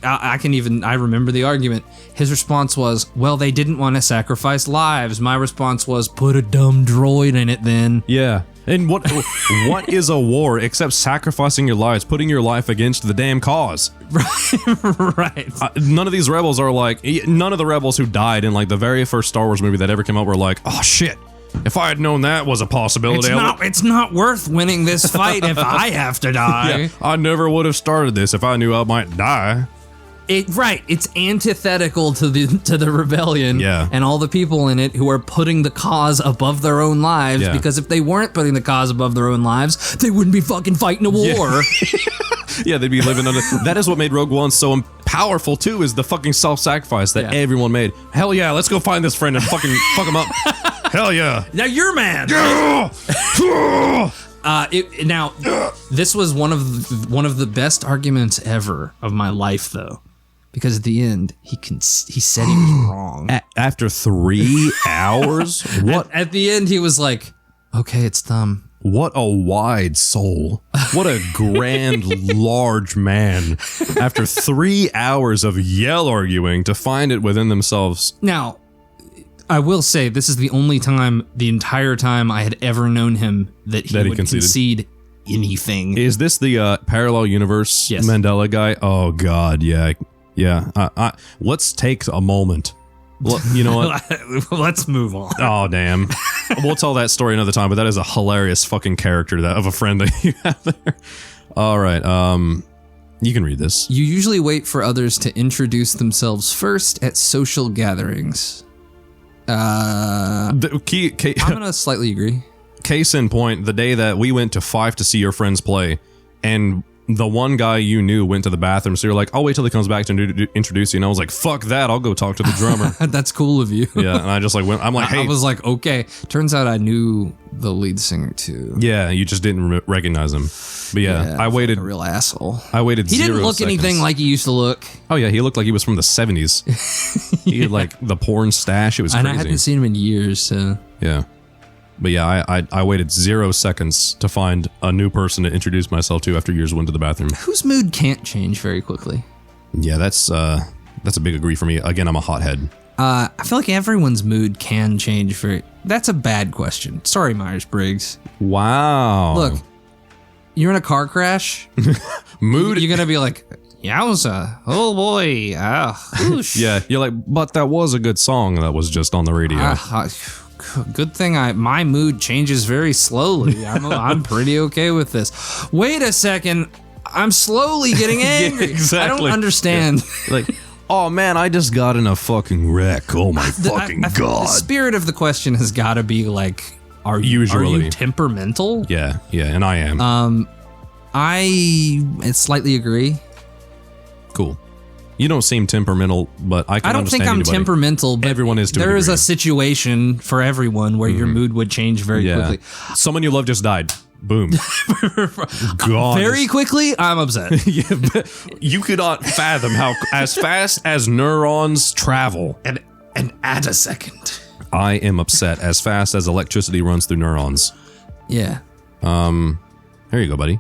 I remember the argument. His response was, well, they didn't want to sacrifice lives. My response was, put a dumb droid in it then. Yeah. And what is a war except sacrificing your lives, putting your life against the damn cause? Right. None of these rebels are like, none of the rebels who died in like the very first Star Wars movie that ever came out were like, oh shit, if I had known that was a possibility. It's not worth winning this fight if I have to die. Yeah, I never would have started this if I knew I might die. It's antithetical to the rebellion, and all the people in it who are putting the cause above their own lives, because if they weren't putting the cause above their own lives, they wouldn't be fucking fighting a war. Yeah, they'd be living under. That is what made Rogue One so powerful too, is the fucking self-sacrifice that everyone made. Hell yeah, let's go find this friend and fucking fuck him up. Hell yeah. Now you're man. This was one of the best arguments ever of my life, though. Because at the end, he said he was wrong. After 3 hours? What? At the end, he was like, okay, it's dumb. What a wide soul. What a grand, large man. After 3 hours of yell arguing to find it within themselves. Now, I will say, this is the only time, the entire time I had ever known him, that he would concede anything. Is this the parallel universe Mandela guy? Oh, God, yeah. Yeah, let's take a moment. You know what? Let's move on. Oh, damn. We'll tell that story another time, but that is a hilarious fucking character of a friend that you have there. All right, you can read this. You usually wait for others to introduce themselves first at social gatherings. I'm gonna slightly agree. Case in point, the day that we went to 5 to see your friends play, and the one guy you knew went to the bathroom, so you're like, I'll wait till he comes back to introduce you. And I was like, fuck that, I'll go talk to the drummer. That's cool of you. Yeah, and I just like went. I'm like, hey. I was like, okay. Turns out I knew the lead singer too. Yeah, you just didn't recognize him. But yeah, I waited. A real asshole. I waited. He 0 didn't look seconds. anything like he used to look. Oh yeah, he looked like he was from the 70s. He had like the porn stash. It was And crazy. I hadn't seen him in years. So. Yeah. But yeah, I waited 0 seconds to find a new person to introduce myself to after years went to the bathroom. Whose mood can't change very quickly? Yeah, that's a big agree for me. Again, I'm a hothead. I feel like everyone's mood can change very. That's a bad question. Sorry, Myers-Briggs. Wow. Look, you're in a car crash. Mood. You're gonna be like, yowza, oh boy, whoosh. Yeah, you're like, but that was a good song that was just on the radio. Good thing my mood changes very slowly. I'm pretty okay with this. Wait a second, I'm slowly getting angry. Yeah, exactly. I don't understand. Yeah. Like, oh man, I just got in a fucking wreck. Oh my fucking The god. spirit of the question has got to be like, are you temperamental? Yeah, and I am. I slightly agree. Cool. You don't seem temperamental, but I don't think I'm temperamental, but everyone is to there a is degree. a situation for everyone where your mood would change very quickly. Someone you love just died. Boom. Gone. Very quickly, I'm upset. Yeah, but you could not fathom how as fast as neurons travel. and add a second. I am upset as fast as electricity runs through neurons. Yeah. Here you go, buddy.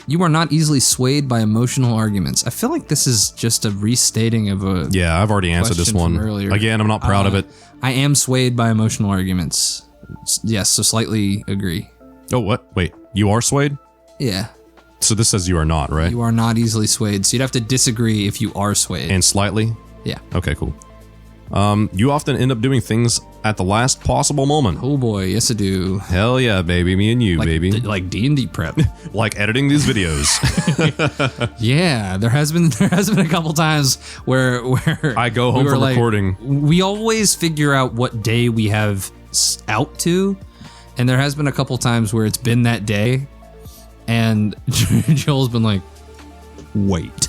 You are not easily swayed by emotional arguments. I feel like this is just a restating of a Yeah, I've already answered this question one. from earlier. Again, I'm not proud of it. I am swayed by emotional arguments. Yes, so slightly agree. Oh, what? Wait, you are swayed? Yeah. So this says you are not, right? You are not easily swayed. So you'd have to disagree if you are swayed. And slightly? Yeah. Okay, cool. You often end up doing things at the last possible moment. Oh boy, yes I do. Hell yeah, baby. Me and you, baby. Like D&D prep. Like editing these videos. Yeah, there has been a couple times where I go home we were from like, recording. We always figure out what day we have out to, and there has been a couple times where it's been that day, and Joel's been like, "Wait,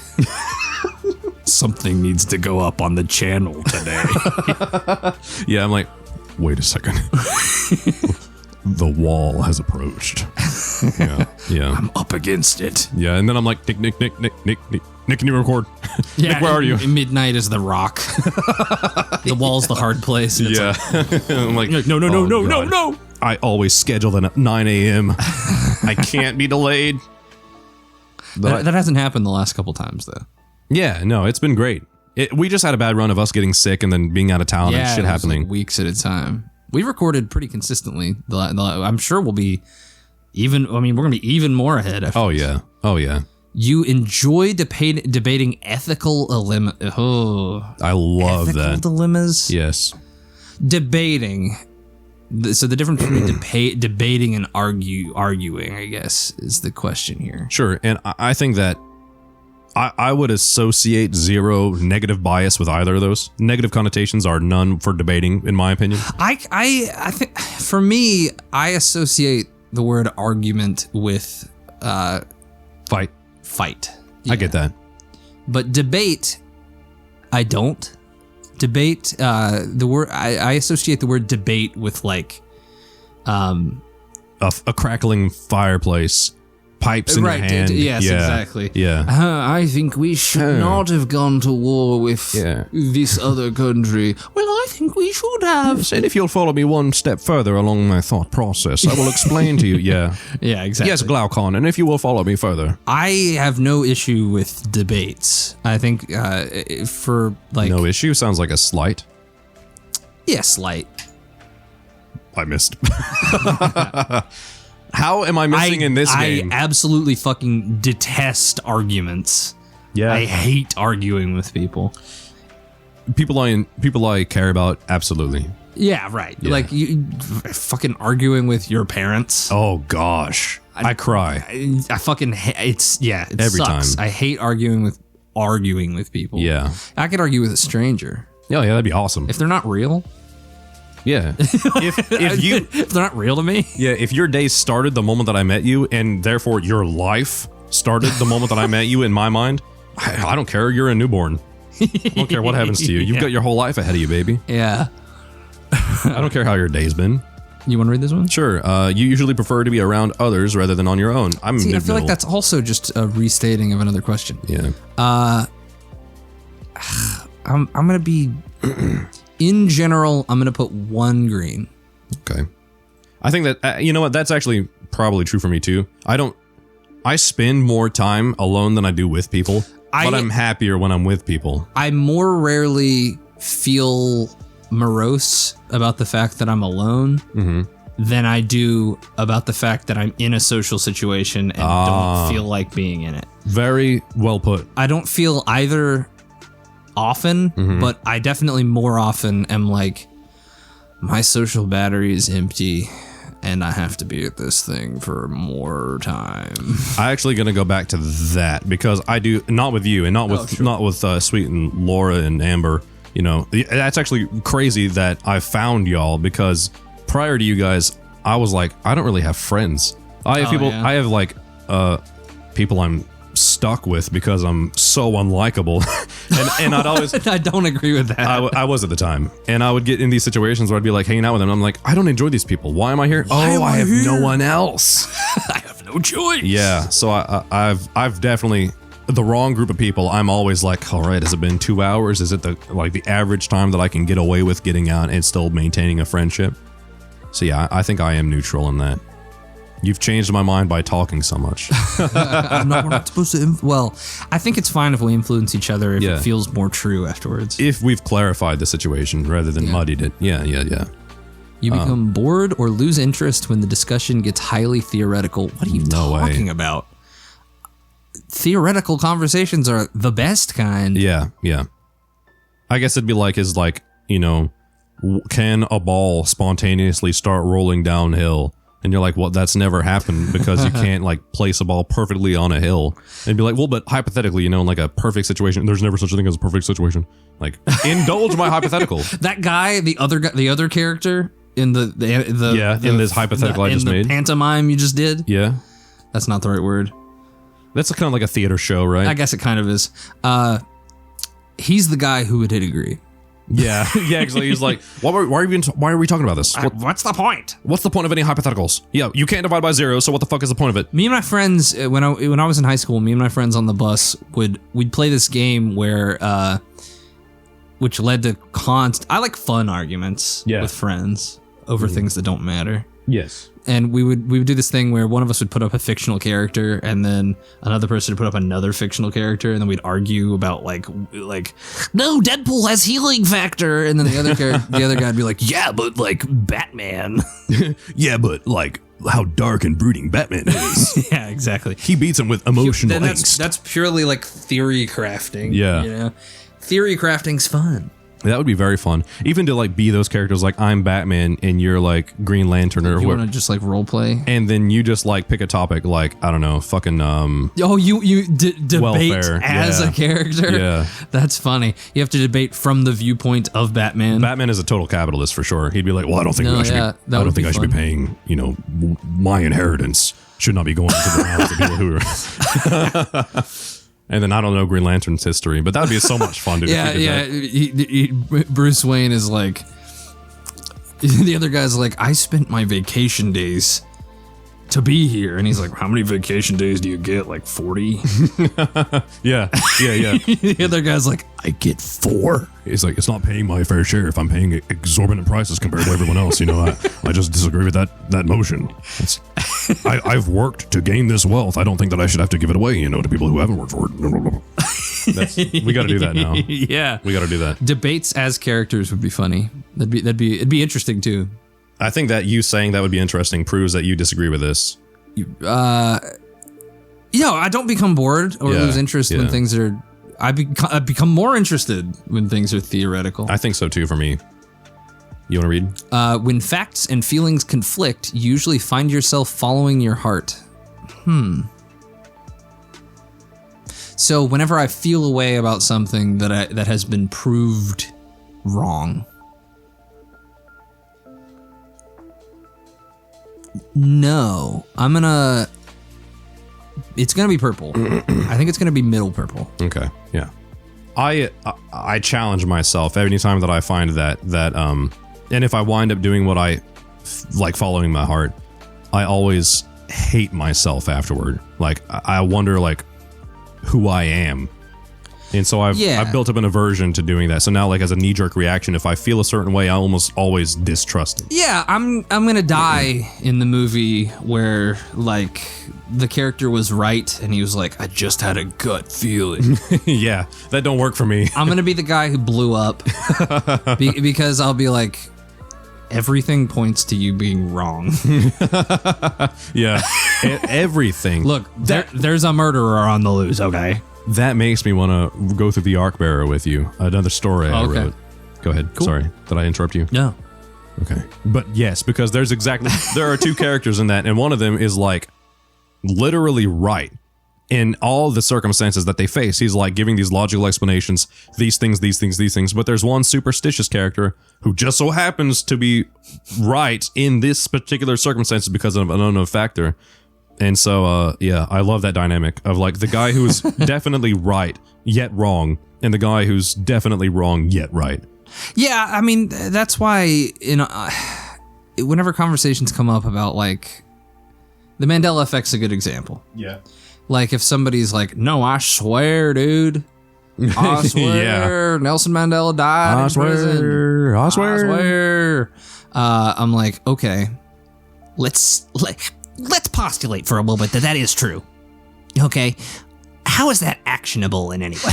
something needs to go up on the channel today." Yeah, I'm like, wait a second. The wall has approached. Yeah. I'm up against it. Yeah, and then I'm like, Nick, can you record? Yeah, Nick, where are you? Midnight is the rock. The wall's the hard place. And Yeah. I'm like, no, oh, God. no. I always schedule them at 9 a.m. I can't be delayed. That hasn't happened the last couple times, though. Yeah, no, it's been great. We just had a bad run of us getting sick and then being out of town and shit it was happening. like weeks at a time. We recorded pretty consistently. I'm sure we'll be even. I mean, we're gonna be even more ahead. Oh yeah. You enjoy debating ethical dilemmas. Oh, I love ethical that. dilemmas. Yes. Debating. So the difference between debating and arguing, I guess, is the question here. Sure, and I think that I would associate zero negative bias with either of those. Negative connotations are none for debating, in my opinion. I think for me, I associate the word argument with Fight. Yeah. I get that. But debate, I don't. Debate, the word I associate the word debate with like A crackling fireplace, pipes in your hand. Yes, yeah. exactly. Yeah. I think we should not have gone to war with Yeah. this other country. Well, I think we should have. And if you'll follow me one step further along my thought process, I will explain to you. Yeah. Yeah, exactly. Yes, Glaucon, and if you will follow me further. I have no issue with debates. I think for like No issue sounds like a slight. slight. I missed. How am I missing in this game? I absolutely fucking detest arguments. Yeah. I hate arguing with people. People I care about, absolutely. Yeah, right. Yeah. Like you fucking arguing with your parents. Oh gosh, I cry. I fucking it Every sucks. time. I hate arguing with people. Yeah. I could argue with a stranger Yeah, that'd be awesome. if they're not real. Yeah. if If they're not real to me. Yeah, if your day started the moment that I met you, and therefore your life started the moment that I met you in my mind, I don't care. You're a newborn. I don't care what happens to you. You've got your whole life ahead of you, baby. Yeah. I don't care how your day's been. You want to read this one? Sure. You usually prefer to be around others rather than on your own. I feel like that's also just a restating of another question. Yeah. I'm gonna be in general. I'm gonna put 1 green. Okay. I think that you know what, that's actually probably true for me too. I spend more time alone than I do with people, but I'm happier when I'm with people. I more rarely feel morose about the fact that I'm alone than I do about the fact that I'm in a social situation and don't feel like being in it. Very well put. I don't feel either often, but I definitely more often am like, my social battery is empty and I have to be at this thing for more time. I'm actually going to go back to that because I do, not with you and not with Sweet and Laura and Amber. You know, that's actually crazy that I found y'all because prior to you guys, I was like, I don't really have friends. I have I have like people I'm stuck with because I'm so unlikable. and I'd always I don't agree with that. I was at the time, and I would get in these situations where I'd be like hanging out with them and I'm like, I don't enjoy these people. Why am I here? I have no one else. I have no choice. Yeah, so I've definitely the wrong group of people. I'm always like, all right, has it been 2 hours? Is it the average time that I can get away with getting out and still maintaining a friendship? So yeah, I think I am neutral in that. You've changed my mind by talking so much. We're not supposed to. Well, I think it's fine if we influence each other if it feels more true afterwards. If we've clarified the situation rather than muddied it. Yeah. You become bored or lose interest when the discussion gets highly theoretical. What are you talking about? Theoretical conversations are the best kind. Yeah. I guess it'd be like, can a ball spontaneously start rolling downhill? And you're like, well, that's never happened because you can't place a ball perfectly on a hill. And be like, well, but hypothetically, in like a perfect situation, there's never such a thing as a perfect situation. Like, indulge my hypothetical. That guy, the other character in in this hypothetical I just made, pantomime you just did. Yeah, that's not the right word. That's kind of like a theater show, right? I guess it kind of is. He's the guy who would hit agree. Yeah, actually, he's like, why are we talking about this? What's the point? What's the point of any hypotheticals? Yeah, you can't divide by 0, so what the fuck is the point of it? Me and my friends, when I was in high school, me and my friends on the bus we'd play this game where, which led to I like fun arguments with friends over things that don't matter. Yes. And we would do this thing where one of us would put up a fictional character and then another person would put up another fictional character and then we'd argue about like no, Deadpool has healing factor, and then the other guy'd be like, yeah, but like Batman. Yeah, but like how dark and brooding Batman is. Yeah, exactly. He beats him with emotional angst. That's purely like theory crafting. Yeah. Theory crafting's fun. That would be very fun. Even to be those characters, like I'm Batman and you're like Green Lantern or whatever. You want to just role play? And then you just pick a topic like, I don't know, fucking you debate welfare. As a character? Yeah. That's funny. You have to debate from the viewpoint of Batman. Batman is a total capitalist for sure. He'd be like, well, I don't think I should be paying, my inheritance should not be going to the mouths of people who are And then I don't know Green Lantern's history, but that would be so much fun to do. Yeah. Bruce Wayne is like, the other guy's like, I spent my vacation days to be here. And he's like, how many vacation days do you get? Like 40? Yeah. The other guy's like, I get 4. He's like, it's not paying my fair share if I'm paying exorbitant prices compared to everyone else. I just disagree with that motion. I've worked to gain this wealth. I don't think that I should have to give it away, to people who haven't worked for it. We got to do that now. Yeah. We got to do that. Debates as characters would be funny. It'd be interesting too. I think that you saying that would be interesting proves that you disagree with this. I don't become bored or lose interest when things are. I become more interested when things are theoretical. I think so too for me. You want to read? When facts and feelings conflict, you usually find yourself following your heart. So whenever I feel a way about something that has been proved wrong. No, I'm gonna It's gonna be purple. I think it's gonna be middle purple. Okay, yeah. I challenge myself every time that I find that and if I wind up doing what I like, following my heart, I always hate myself afterward. Like I wonder like who I am. And so I've built up an aversion to doing that. So now, like, as a knee-jerk reaction, if I feel a certain way, I almost always distrust it. Yeah, I'm gonna die in the movie where, like, the character was right and he was like, I just had a gut feeling. Yeah, that don't work for me. I'm gonna be the guy who blew up because I'll be like, everything points to you being wrong. Yeah, everything. Look, there's a murderer on the loose, okay? That makes me want to go through the Ark Bearer with you. Another story I wrote. Go ahead. Cool. Sorry, did I interrupt you? No. Okay. But yes, because there are two characters in that, and one of them is like literally right in all the circumstances that they face. He's like giving these logical explanations, these things, but there's one superstitious character who just so happens to be right in this particular circumstances because of an unknown factor. And so, yeah, I love that dynamic of like the guy who's definitely right yet wrong, and the guy who's definitely wrong yet right. Yeah, I mean, that's why whenever conversations come up about like the Mandela effect's a good example. Yeah. Like if somebody's like, "No, I swear, dude, I swear, Nelson Mandela died in prison. I swear." I'm like, okay, let's postulate for a moment that is true. Okay, how is that actionable in any way?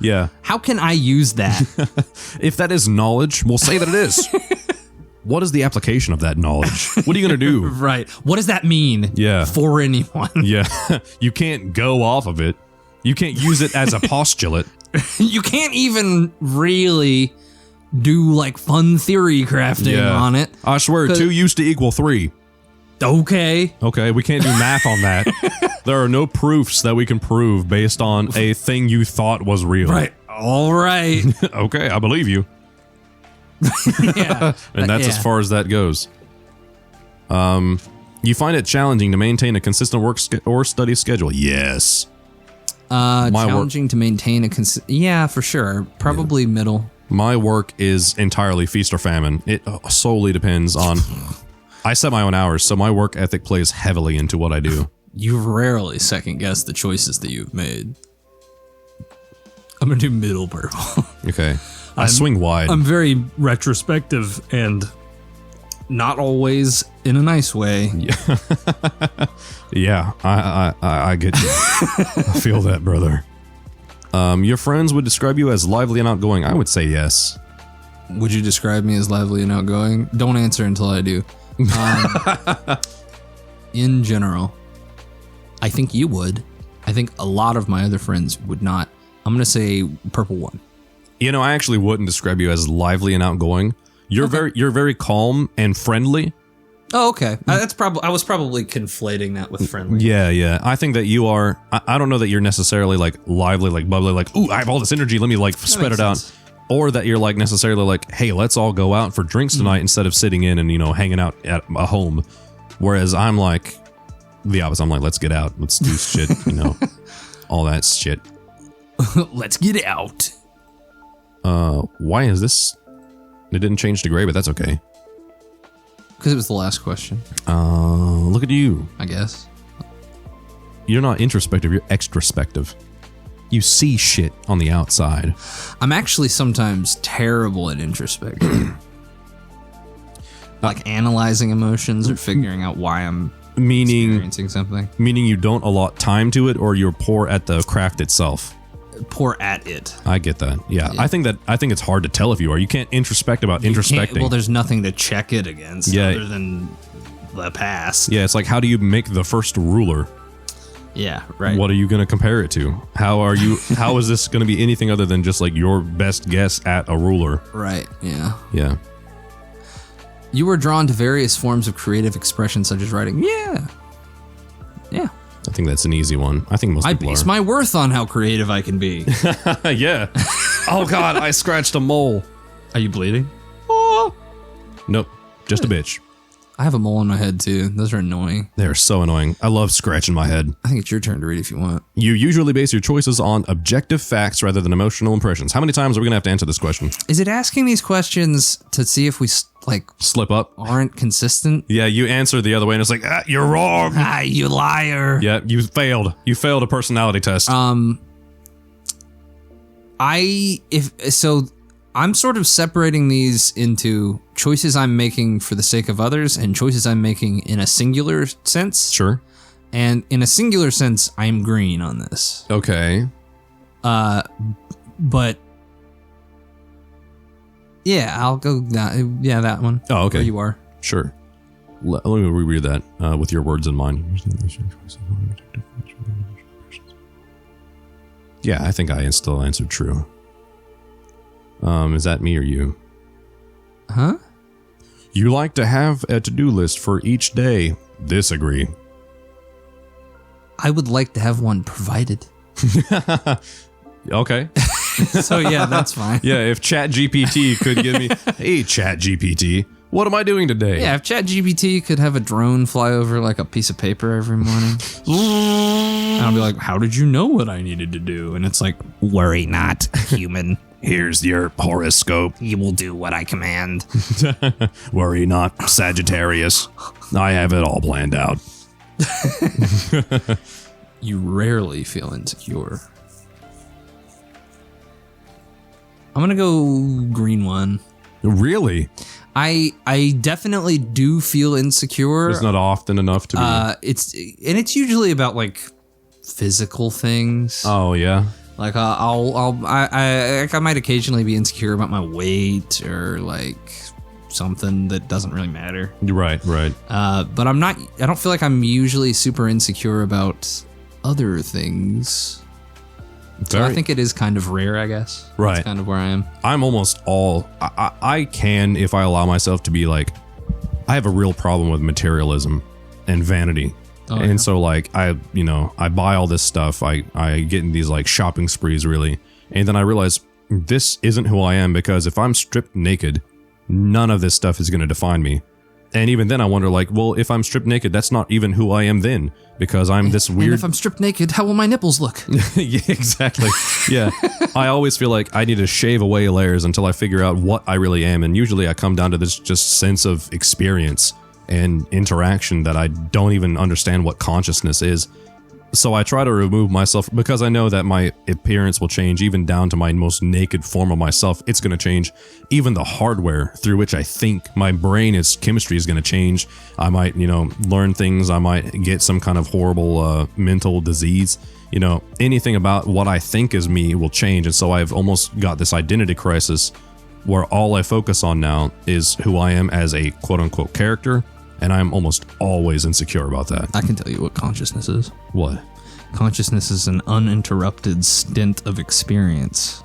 Yeah. How can I use that? If that is knowledge, we'll say that it is. What is the application of that knowledge? What are you going to do? Right. What does that mean for anyone? Yeah. You can't go off of it. You can't use it as a postulate. You can't even really do like fun theory crafting on it. I swear 2 used to equal 3. Okay, we can't do math on that. There are no proofs that we can prove based on a thing you thought was real. Right. All right. Okay, I believe you. Yeah. And that's as far as that goes. You find it challenging to maintain a consistent work or study schedule? Yes. Challenging to maintain a yeah, for sure. Probably middle. My work is entirely feast or famine. It solely depends on... I set my own hours, so my work ethic plays heavily into what I do. You rarely second guess the choices that you've made. I'm gonna do middle purple. Okay. I swing wide. I'm very retrospective and not always in a nice way. Yeah. Yeah, I get you. I feel that, brother. Your friends would describe you as lively and outgoing. I would say yes. Would you describe me as lively and outgoing? Don't answer until I do. In general, I think you would. I think a lot of my other friends would not. I'm going to say purple 1. You know, I actually wouldn't describe you as lively and outgoing. You're very calm and friendly. Oh, okay. That's probably I was probably conflating that with friendly. Yeah. I think that you are. I don't know that you're necessarily like lively, like bubbly, like, ooh, I have all this energy. Let me like spread it out. Or that you're like necessarily like, hey, let's all go out for drinks tonight instead of sitting in and, you know, hanging out at a home. Whereas I'm like the opposite. I'm like, let's get out. Let's do shit, you know, all that shit. Let's get out. Why is this? It didn't change to gray, but that's okay. Because it was the last question. Look at you. I guess. You're not introspective, you're extrospective. You see shit on the outside. I'm actually sometimes terrible at introspection. Like analyzing emotions or figuring out why I'm experiencing something. Meaning you don't allot time to it, or you're poor at the craft itself. Poor at it. I get that. Yeah. I think it's hard to tell if you are. You can't introspect about introspecting. Well, there's nothing to check it against other than the past. Yeah, it's like, how do you make the first ruler? Yeah, right. What are you going to compare it to? How is this going to be anything other than just like your best guess at a ruler? Right, yeah. Yeah. You were drawn to various forms of creative expression such as writing. Yeah. Yeah. I think that's an easy one. I think most people are. I base my worth on how creative I can be. Yeah. Oh God, I scratched a mole. Are you bleeding? Oh. Nope, just a bitch. I have a mole on my head too. Those are annoying. They're so annoying. I love scratching my head. I think it's your turn to read if you want. You usually base your choices on objective facts rather than emotional impressions. How many times are we going to have to answer this question? Is it asking these questions to see if we Slip up? aren't consistent? Yeah, you answer the other way and it's like, you're wrong. You liar. Yeah, you failed. You failed a personality test. I'm sort of separating these into choices I'm making for the sake of others and choices I'm making in a singular sense. Sure. And in a singular sense, I'm green on this. Okay. But yeah, I'll go that one. Oh, okay. Where you are. Sure. Let me reread that with your words in mind. Yeah, I think I still answered true. Is that me or you? Huh? You like to have a to-do list for each day. Disagree. I would like to have one provided. Okay. So yeah, that's fine. Yeah, if ChatGPT could give me, hey ChatGPT, what am I doing today? Yeah, if ChatGPT could have a drone fly over like a piece of paper every morning, and I'll be like, "How did you know what I needed to do?" And it's like, "Worry not, human. Here's your horoscope. You will do what I command." Worry not, Sagittarius. I have it all planned out. You rarely feel insecure. I'm gonna go green one. Really? I definitely do feel insecure. It's not often enough to be. It's usually about like physical things. Oh yeah. Like I might occasionally be insecure about my weight or like something that doesn't really matter. Right. But I don't feel like I'm usually super insecure about other things. So I think it is kind of rare, I guess. Right. That's kind of where I am. I'm almost all. I can, if I allow myself to be like, I have a real problem with materialism and vanity. Oh, and yeah. so like I buy all this stuff. I get in these like shopping sprees really. And then I realize this isn't who I am, because if I'm stripped naked, none of this stuff is going to define me. And even then I wonder like, well, if I'm stripped naked, that's not even who I am then, because I'm this weird. And if I'm stripped naked, how will my nipples look? Yeah, exactly. Yeah. I always feel like I need to shave away layers until I figure out what I really am. And usually I come down to this just sense of experience and interaction that I don't even understand what consciousness is. So I try to remove myself, because I know that my appearance will change, even down to my most naked form of myself. It's going to change. Even the hardware through which I think, my brain, its chemistry is going to change. I might, learn things. I might get some kind of horrible mental disease. Anything about what I think is me will change. And so I've almost got this identity crisis where all I focus on now is who I am as a quote unquote character. And I'm almost always insecure about that. I can tell you what consciousness is. What? Consciousness is an uninterrupted stint of experience.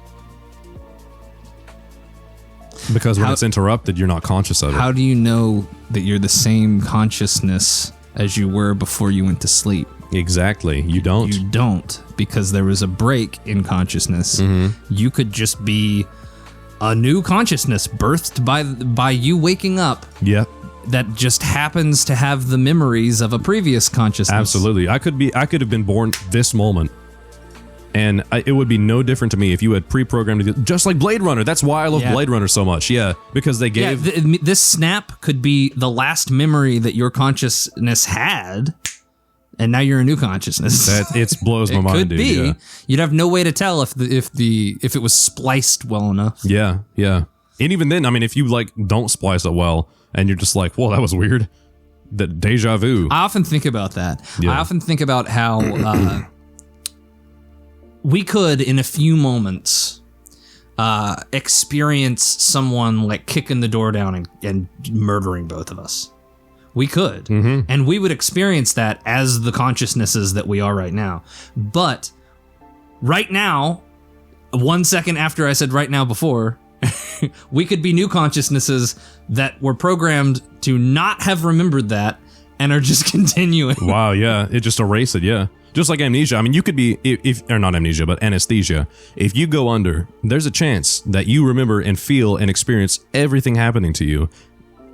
Because when it's interrupted, you're not conscious of it. How do you know that you're the same consciousness as you were before you went to sleep? Exactly. You don't. You don't, because there was a break in consciousness. Mm-hmm. You could just be a new consciousness birthed by you waking up. Yep. That just happens to have the memories of a previous consciousness. Absolutely. I could have been born this moment, and it would be no different to me if you had pre-programmed, just like Blade Runner. That's why I love Blade Runner so much. Yeah, because they gave this snap could be the last memory that your consciousness had, and now you're a new consciousnness. It blows my mind. Could dude. be. Yeah. You'd have no way to tell if it was spliced well enough. Yeah, and even then, I mean, if you like don't splice it well, and you're just like, whoa, that was weird. The deja vu. I often think about that. Yeah. I often think about how we could, in a few moments, experience someone like kicking the door down and murdering both of us. We could. Mm-hmm. And we would experience that as the consciousnesses that we are right now. But right now, 1 second after I said right now before, we could be new consciousnesses that were programmed to not have remembered that and are just continuing. Wow, yeah. It just erased it, yeah. Just like amnesia. I mean, you could be, or not amnesia, but anesthesia. If you go under, there's a chance that you remember and feel and experience everything happening to you.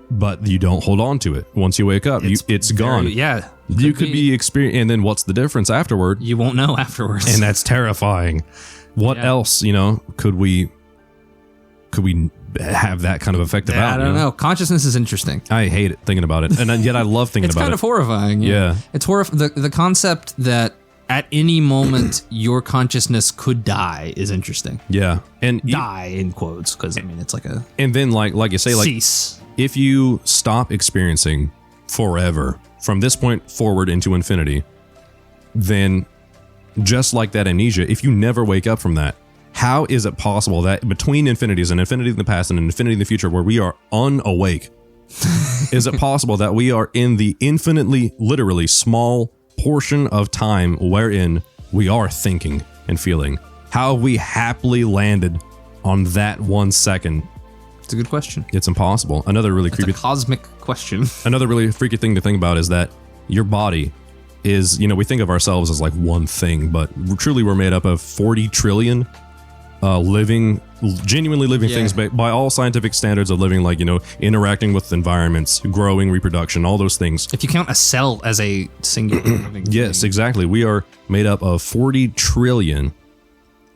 but you don't hold on to it. Once you wake up, it's gone. Yeah. You could be experiencing, and then what's the difference afterward? You won't know afterwards. And that's terrifying. What else, could we have that kind of effect about? I don't know. Consciousness is interesting. I hate it thinking about it, and yet I love thinking about it. It's kind of horrifying. Yeah. It's the concept that at any moment your consciousness could die is interesting. Yeah. And die in quotes, because I mean it's like a and then like you say, like cease. If you stop experiencing forever from this point forward into infinity, then just like that amnesia, if you never wake up from that, how is it possible that between infinities, an infinity in the past and an infinity in the future, where we are unawake, is it possible that we are in the infinitely, literally small portion of time wherein we are thinking and feeling? How have we happily landed on that 1 second? It's a good question. It's impossible. Another really creepy, cosmic question. Another really freaky thing to think about is that your body is, we think of ourselves as like one thing, but truly we're made up of 40 trillion genuinely living things by all scientific standards of living, like, interacting with environments, growing, reproduction, all those things. If you count a cell as a singular living Yes, thing. exactly. We are made up of 40 trillion.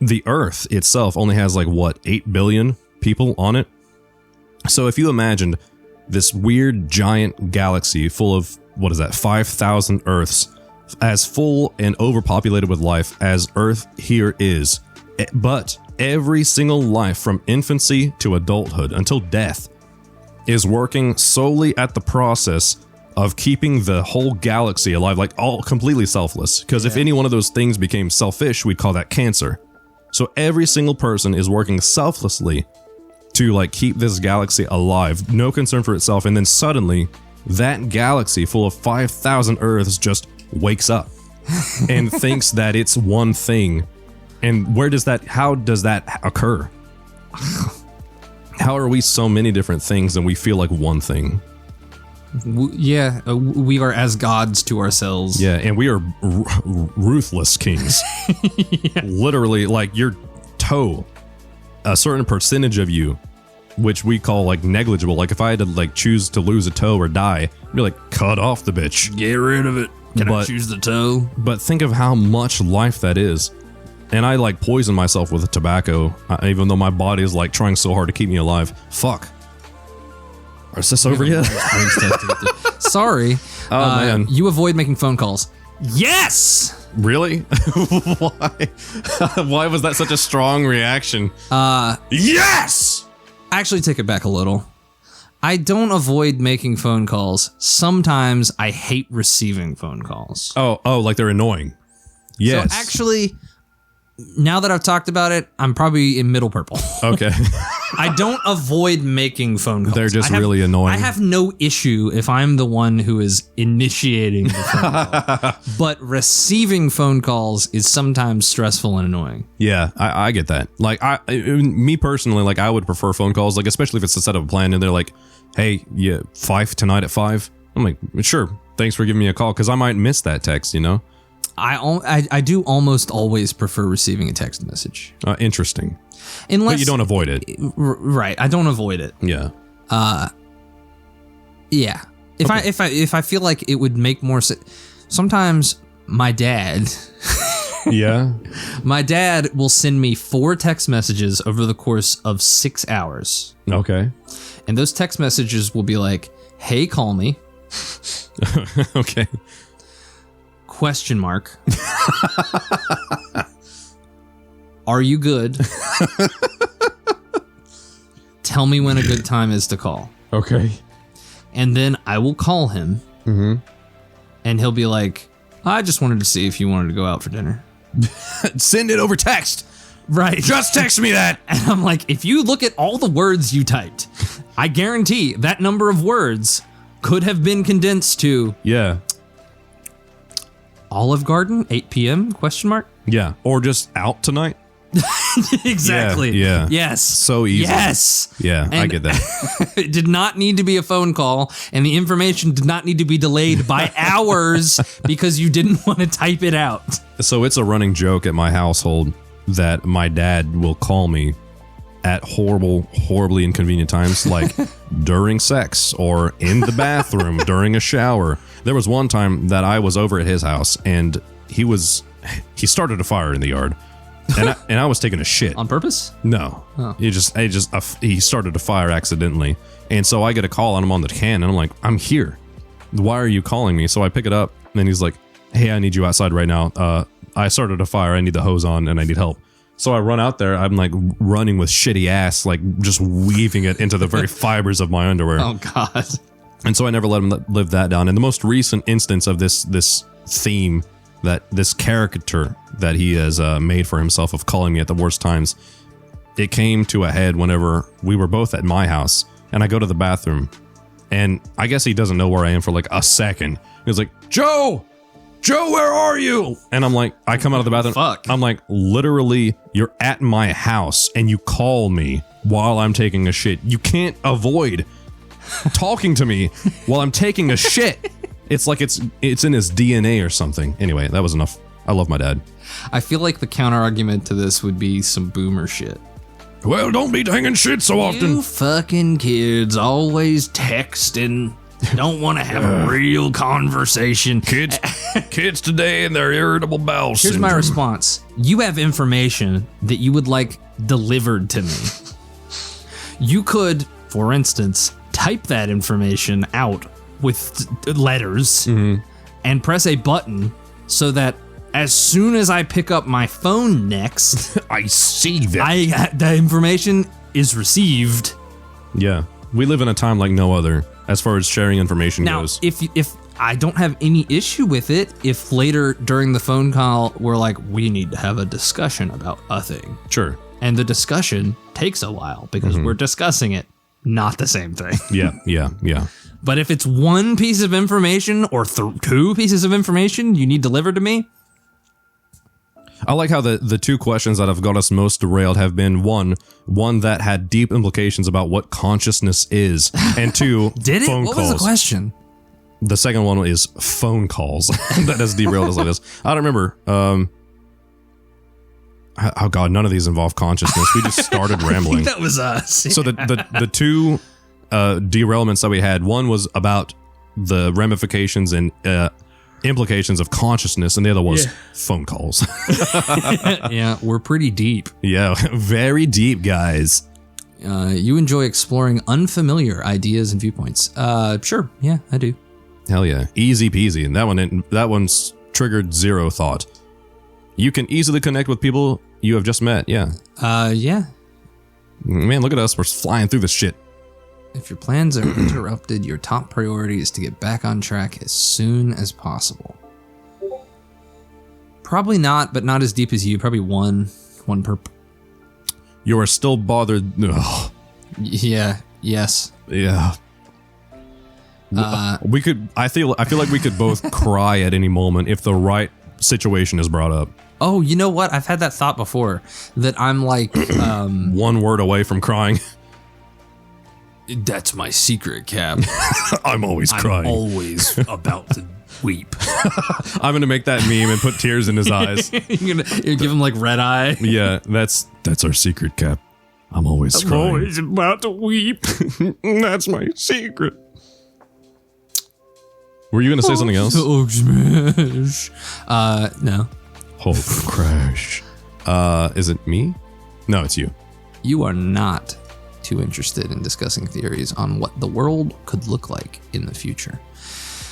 The Earth itself only has 8 billion people on it. So if you imagined this weird giant galaxy full of, 5,000 Earths, as full and overpopulated with life as Earth here is, but every single life from infancy to adulthood until death is working solely at the process of keeping the whole galaxy alive, all completely selfless. Because if any one of those things became selfish, we'd call that cancer. So every single person is working selflessly to keep this galaxy alive, no concern for itself, and then suddenly that galaxy full of 5,000 Earths just wakes up and thinks that it's one thing. And how does that occur? How are we so many different things and we feel like one thing? We are as gods to ourselves. Yeah, and we are ruthless kings. Literally, your toe, a certain percentage of you, which we call negligible. If I had to choose to lose a toe or die, I'd be cut off the bitch. Get rid of it. Can I choose the toe? But think of how much life that is. And I poison myself with tobacco, even though my body is trying so hard to keep me alive. Fuck. Is this over yet? Sorry. Oh, man. You avoid making phone calls. Yes! Really? Why? Why was that such a strong reaction? Yes! Actually, take it back a little. I don't avoid making phone calls. Sometimes I hate receiving phone calls. Oh, they're annoying. Yes. So actually, now that I've talked about it, I'm probably in middle purple. Okay. I don't avoid making phone calls. They're just really annoying. I have no issue if I'm the one who is initiating the phone call. But receiving phone calls is sometimes stressful and annoying. Yeah, I get that. Me personally, I would prefer phone calls, especially if it's a set of a plan and they're like, hey, yeah, 5 tonight at 5. I'm like, sure, thanks for giving me a call, because I might miss that text, I do almost always prefer receiving a text message. Interesting. Unless, but you don't avoid it. Right, I don't avoid it. Yeah. Yeah. If I feel like it would make more sense. Sometimes my dad Yeah. My dad will send me 4 text messages over the course of 6 hours. Okay. And those text messages will be like, hey, call me. Okay. Question mark. Are you good? Tell me when a good time is to call. Okay. And then I will call him. Mm-hmm. And he'll be like, I just wanted to see if you wanted to go out for dinner. Send it over text. Right. Just text me that. And I'm like, if you look at all the words you typed, I guarantee that number of words could have been condensed to Yeah. Olive Garden, 8 p.m., question mark? Yeah. Or just out tonight. Exactly. Yeah. Yes. So easy. Yes. Yeah, I And get that. it did not need to be a phone call, and the information did not need to be delayed by hours because you didn't want to type it out. So it's a running joke at my household that my dad will call me at horribly inconvenient times, like during sex or in the bathroom during a shower. There was one time that I was over at his house and he started a fire in the yard, and I was taking a shit On purpose? No, he started a fire accidentally, and so I get a call on him on the can, and I'm like, I'm here. Why are you calling me? So I pick it up, and he's like, hey, I need you outside right now. I started a fire. I need the hose on, and I need help. So I run out there. I'm like running with shitty ass, like just weaving it into the very fibers of my underwear. Oh God! And so I never let him live that down. And the most recent instance of this theme, that this caricature that he has made for himself of calling me at the worst times, it came to a head whenever we were both at my house, and I go to the bathroom, and I guess he doesn't know where I am for like a second. He was like, Joe, where are you? And I'm like, I come out of the bathroom. Fuck. I'm like, literally, you're at my house and you call me while I'm taking a shit. You can't avoid talking to me while I'm taking a shit. It's like it's in his DNA or something. Anyway, that was enough. I love my dad. I feel like the counter argument to this would be some boomer shit. Well, don't be taking shit so often. You fucking kids always texting. Don't want to have a real conversation. Kids today and their irritable bowel syndrome. Here's my response. You have information that you would like delivered to me. You could, for instance, type that information out with letters and press a button so that as soon as I pick up my phone next, I see that. The information is received. Yeah. We live in a time like no other as far as sharing information Now, goes. if I don't have any issue with it, if later during the phone call we're like, we need to have a discussion about a thing. Sure. And the discussion takes a while because we're discussing it, not the same thing. Yeah. But if it's one piece of information or two pieces of information you need delivered to me. I like how the two questions that have got us most derailed have been one that had deep implications about what consciousness is, and two, Did it? phone What calls. was the question? The second one is phone calls. That has derailed us like this. I don't remember. Oh God, none of these involve consciousness. We just started rambling. That was us. So the two derailments that we had, one was about the ramifications and implications of consciousness, and the other was phone calls. Yeah, we're pretty deep. Yeah, very deep, guys. You enjoy exploring unfamiliar ideas and viewpoints. Sure. Yeah, I do. Hell yeah, easy peasy. And that one's triggered zero thought. You can easily connect with people you have just met. Yeah. Yeah. Man, look at us. We're flying through this shit. If your plans are interrupted, your top priority is to get back on track as soon as possible. Probably not, but not as deep as you. Probably one perp. You are still bothered. Ugh. Yeah. Yes. Yeah. We could. I feel like we could both cry at any moment if the right situation is brought up. Oh, you know what? I've had that thought before. That I'm like, one word away from crying. That's my secret, Cap. I'm always crying. I'm always about to weep. I'm gonna make that meme and put tears in his eyes. You're gonna give him like red eye. Yeah, that's our secret, Cap. I'm always crying. Always about to weep. That's my secret. Were you gonna say something else? Oh, smash. No. Hulk crash. Is it me? No, it's you. You are not too interested in discussing theories on what the world could look like in the future.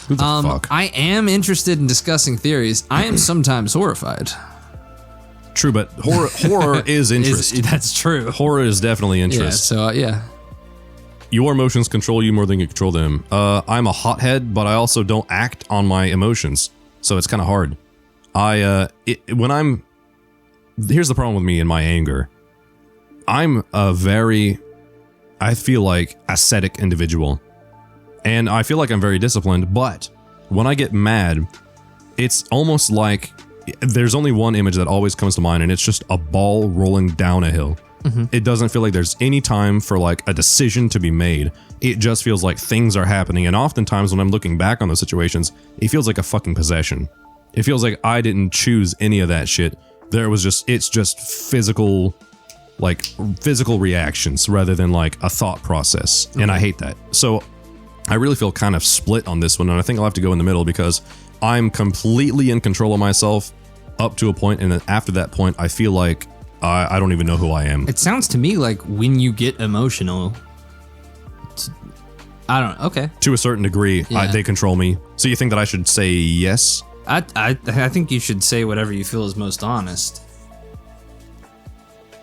Who the fuck? I am interested in discussing theories. I am sometimes horrified. True, but horror is interest. That's true. Horror is definitely interest. Yeah, so yeah. Your emotions control you more than you control them. I'm a hothead, but I also don't act on my emotions, so it's kind of hard. Here's the problem with me and my anger. I'm a very, I feel like, ascetic individual. And I feel like I'm very disciplined, but when I get mad, it's almost like there's only one image that always comes to mind, and it's just a ball rolling down a hill. Mm-hmm. It doesn't feel like there's any time for like a decision to be made. It just feels like things are happening. And oftentimes when I'm looking back on those situations, it feels like a fucking possession. It feels like I didn't choose any of that shit. It's just physical like physical reactions rather than like a thought process. And I hate that. So I really feel kind of split on this one, and I think I'll have to go in the middle because I'm completely in control of myself up to a point, and then after that point, I feel like I don't even know who I am. It sounds to me like when you get emotional, I don't know. Okay. To a certain degree, Yeah. they control me. So you think that I should say yes? I think you should say whatever you feel is most honest.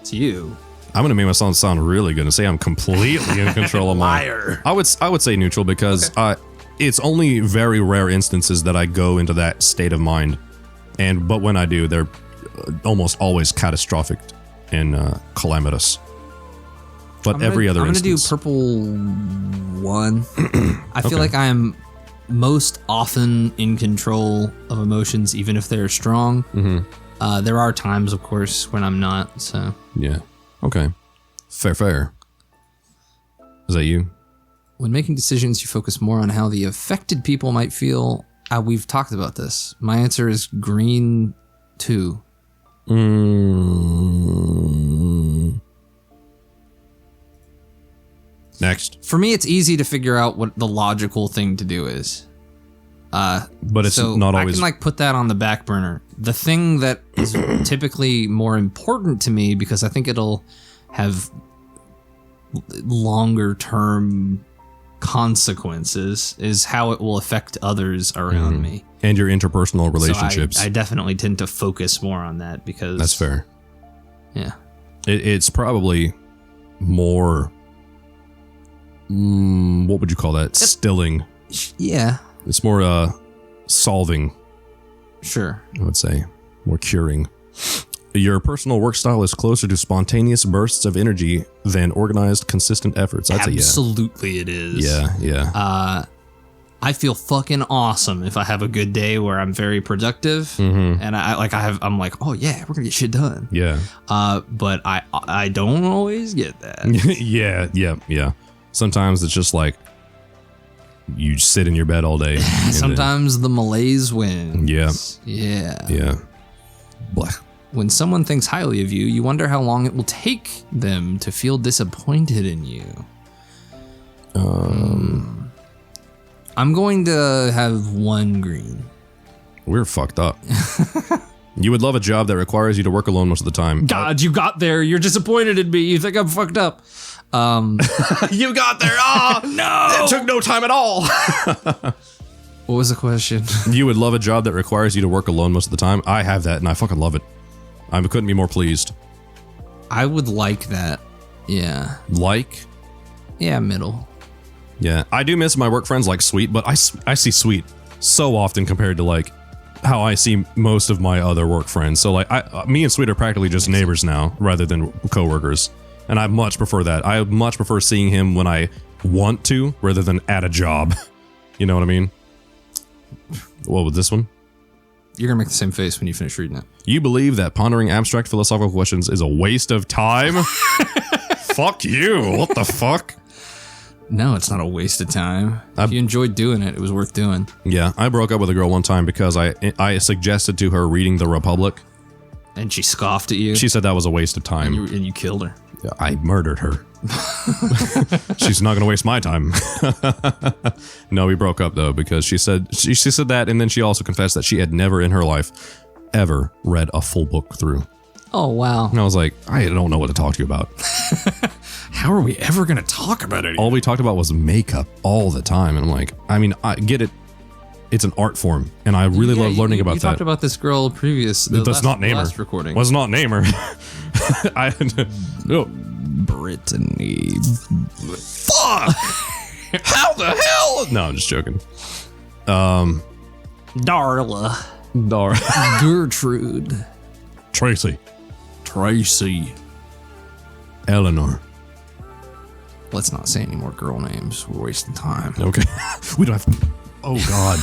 It's you. I'm gonna make myself sound really good and say I'm completely in control of my. Liar. I would say neutral because it's only very rare instances that I go into that state of mind, but when I do, they're almost always catastrophic and calamitous. But every other instance, I'm gonna do purple 1. I feel like I am most often in control of emotions, even if they're strong. Mm-hmm. There are times, of course, when I'm not. So yeah, okay, fair. Is that you? when making decisions, you focus more on how the affected people might feel. We've talked about this. My answer is green 2. Next. For me, it's easy to figure out what the logical thing to do is. But it's not always. I can put that on the back burner. The thing that is typically more important to me, because I think it'll have longer term consequences, is how it will affect others around me. And your interpersonal relationships. So I definitely tend to focus more on that because That's fair. Yeah. It's probably more. What would you call that? Stilling. Yeah. It's more solving, Sure. I would say. More curing. Your personal work style is closer to spontaneous bursts of energy than organized, consistent efforts. I'd say yeah. Absolutely it is. Yeah. I feel fucking awesome if I have a good day where I'm very productive and I'm like, oh yeah, we're gonna get shit done. Yeah. But I don't always get that. Yeah. Sometimes it's just like you sit in your bed all day. Sometimes the malaise wins. Yeah. Blah. When someone thinks highly of you, you wonder how long it will take them to feel disappointed in you. I'm going to have 1 green. We're fucked up. You would love a job that requires you to work alone most of the time. God, you got there. You're disappointed in me. You think I'm fucked up. You got there. Oh, no. It took no time at all. What was the question? You would love a job that requires you to work alone most of the time. I have that, and I fucking love it. I couldn't be more pleased. I would like that. Yeah. Like? Yeah, middle. Yeah. I do miss my work friends like Sweet, but I see Sweet so often compared to like how I see most of my other work friends. So like me and Sweet are practically just neighbors now rather than coworkers. And I much prefer that. I much prefer seeing him when I want to rather than at a job. You know what I mean? What was this one? You're going to make the same face when you finish reading it. You believe that pondering abstract philosophical questions is a waste of time? Fuck you. What the fuck? No, it's not a waste of time. If you enjoyed doing it, it was worth doing. Yeah, I broke up with a girl one time because I suggested to her reading The Republic. And she scoffed at you? She said that was a waste of time. And you killed her. I murdered her. She's not going to waste my time. No, we broke up though because she said that, and then she also confessed that she had never in her life ever read a full book through. Oh, wow. And I was like, I don't know what to talk to you about. How are we ever going to talk about it? All we talked about was makeup all the time. And I'm like, I mean, I get it. It's an art form, and I really love learning about that. You talked about this girl Let's not name her. Last recording. Let's not name her. No. Brittany. Fuck! How the hell? No, I'm just joking. Darla. Gertrude. Tracy. Eleanor. Let's not say any more girl names. We're wasting time. Okay. We don't have to. Oh, God.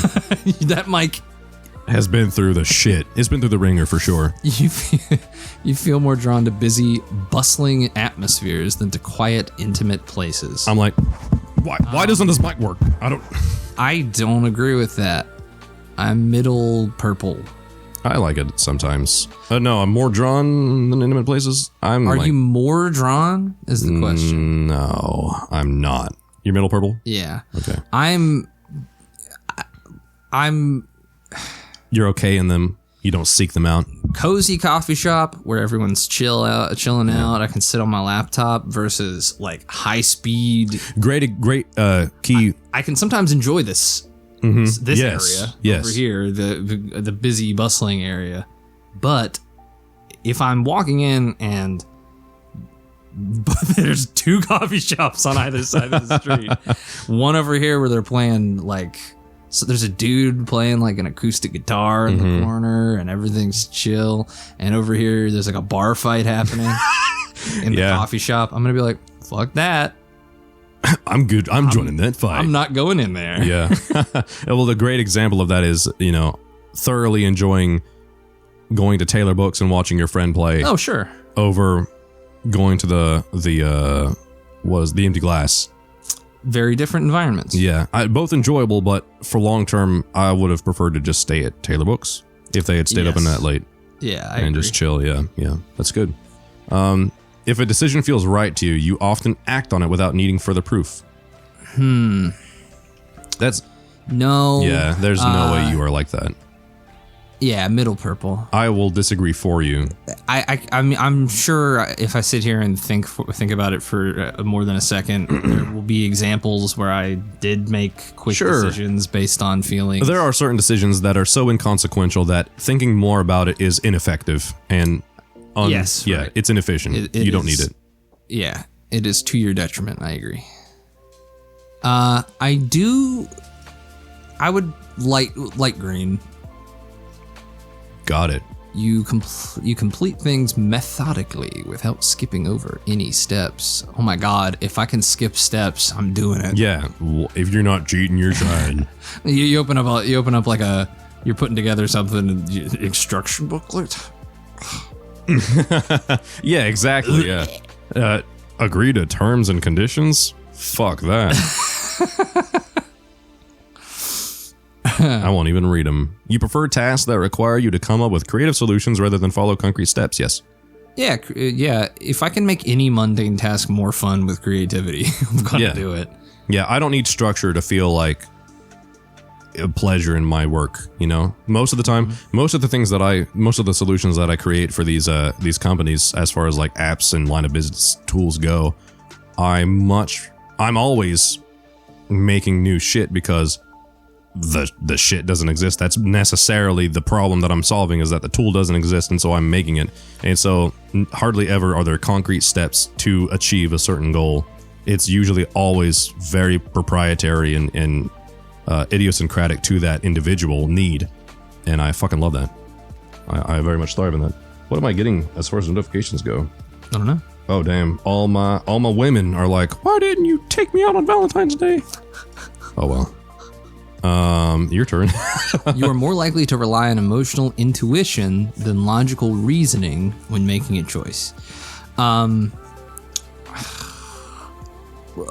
That mic has been through the shit. It's been through the ringer for sure. You feel more drawn to busy, bustling atmospheres than to quiet, intimate places. I'm like, why doesn't this mic work? I don't agree with that. I'm middle purple. I like it sometimes. No, I'm more drawn than intimate places. Are you more drawn? Is the question. No, I'm not. You're middle purple? Yeah. Okay. I'm. You're okay in them. You don't seek them out. Cozy coffee shop where everyone's chilling out. I can sit on my laptop versus like high speed. Great key. I can sometimes enjoy this Yes. area over here, the busy bustling area. But if I'm walking in and there's two coffee shops on either side of the street, one over here where they're playing like. So there's a dude playing like an acoustic guitar in the corner and everything's chill. And over here, there's like a bar fight happening in the coffee shop. I'm going to be like, fuck that. I'm good. I'm joining that fight. I'm not going in there. Yeah. Well, the great example of that is, thoroughly enjoying going to Taylor Books and watching your friend play. Oh, sure. Over going to the Empty Glass. Very different environments. Yeah, both enjoyable, but for long term, I would have preferred to just stay at Taylor Books if they had stayed up in that late. Yeah, I and agree. just chill. Yeah, that's good. If a decision feels right to you, you often act on it without needing further proof. That's no. Yeah, there's no way you are like that. Yeah, middle purple. I will disagree for you. I'm sure if I sit here and think about it for more than a second, there will be examples where I did make quick decisions based on feelings. There are certain decisions that are so inconsequential that thinking more about it is ineffective and it's inefficient. You don't need it. Yeah, it is to your detriment. I agree. I would light green. Got it. You complete things methodically without skipping over any steps. Oh my god, if I can skip steps, I'm doing it. Yeah, if you're not cheating, you're trying. you open up like you're putting together something, instruction booklet. Yeah, exactly. Yeah. Agree to terms and conditions? Fuck that. I won't even read them. You prefer tasks that require you to come up with creative solutions rather than follow concrete steps, yes? Yeah. If I can make any mundane task more fun with creativity, I'm going to do it. Yeah, I don't need structure to feel like a pleasure in my work, Most of the time, most of the solutions that I create for these companies, as far as like apps and line of business tools go, I'm always making new shit because the shit doesn't exist. That's necessarily the problem that I'm solving, is that the tool doesn't exist, and so I'm making it. And so hardly ever are there concrete steps to achieve a certain goal. It's usually always very proprietary and idiosyncratic to that individual need, and I fucking love that. I very much thrive in that. What am I getting as far as notifications go? I don't know. Oh damn! All my women are like, why didn't you take me out on Valentine's Day? Oh well. Your turn. You are more likely to rely on emotional intuition than logical reasoning when making a choice.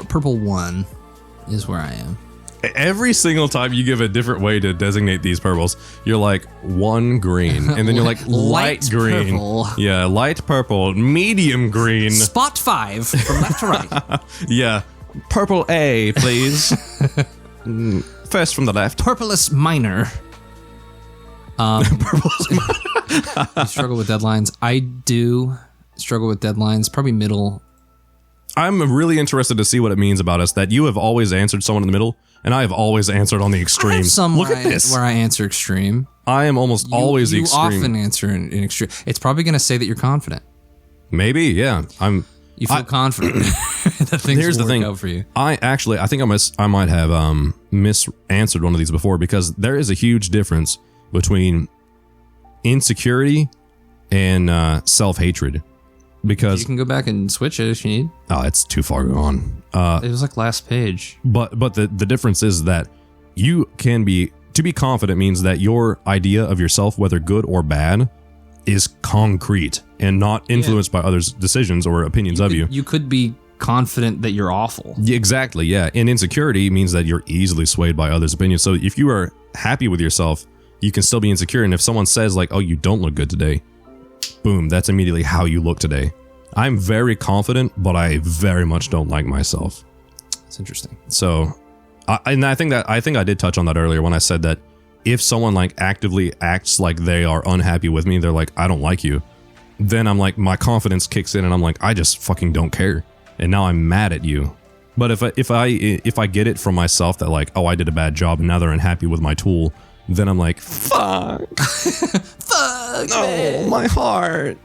Purple 1 is where I am. Every single time you give a different way to designate these purples, you're like 1 green, and then you're like light green. Purple. Yeah, light purple, medium green. Spot 5 from left to right. Yeah, purple A, please. First from the left. Purplest minor. You struggle with deadlines. I do struggle with deadlines. Probably middle. I'm really interested to see what it means about us that you have always answered someone in the middle, and I have always answered on the extremes. Look at this. Where I answer extreme. I am almost always the extreme. You often answer in extreme. It's probably going to say that you're confident. Maybe, yeah. You feel confident that things will work out for you. I think I might have misanswered one of these before, because there is a huge difference between insecurity and self-hatred. Because you can go back and switch it if you need. Oh, it's too far gone. It was like last page. But the difference is that you can be, to be confident means that your idea of yourself, whether good or bad, is concrete and not influenced by others' decisions or opinions of you. You could be confident that you're awful. Yeah, exactly, yeah. And insecurity means that you're easily swayed by others' opinions. So if you are happy with yourself, you can still be insecure. And if someone says like, oh, you don't look good today, boom, that's immediately how you look today. I'm very confident, but I very much don't like myself. It's interesting. So, I think I did touch on that earlier when I said that if someone like actively acts like they are unhappy with me, they're like, I don't like you. Then I'm like, my confidence kicks in and I'm like, I just fucking don't care. And now I'm mad at you. But if I get it from myself that like, oh, I did a bad job and now they're unhappy with my tool, then I'm like, fuck. Fuck, no, my heart.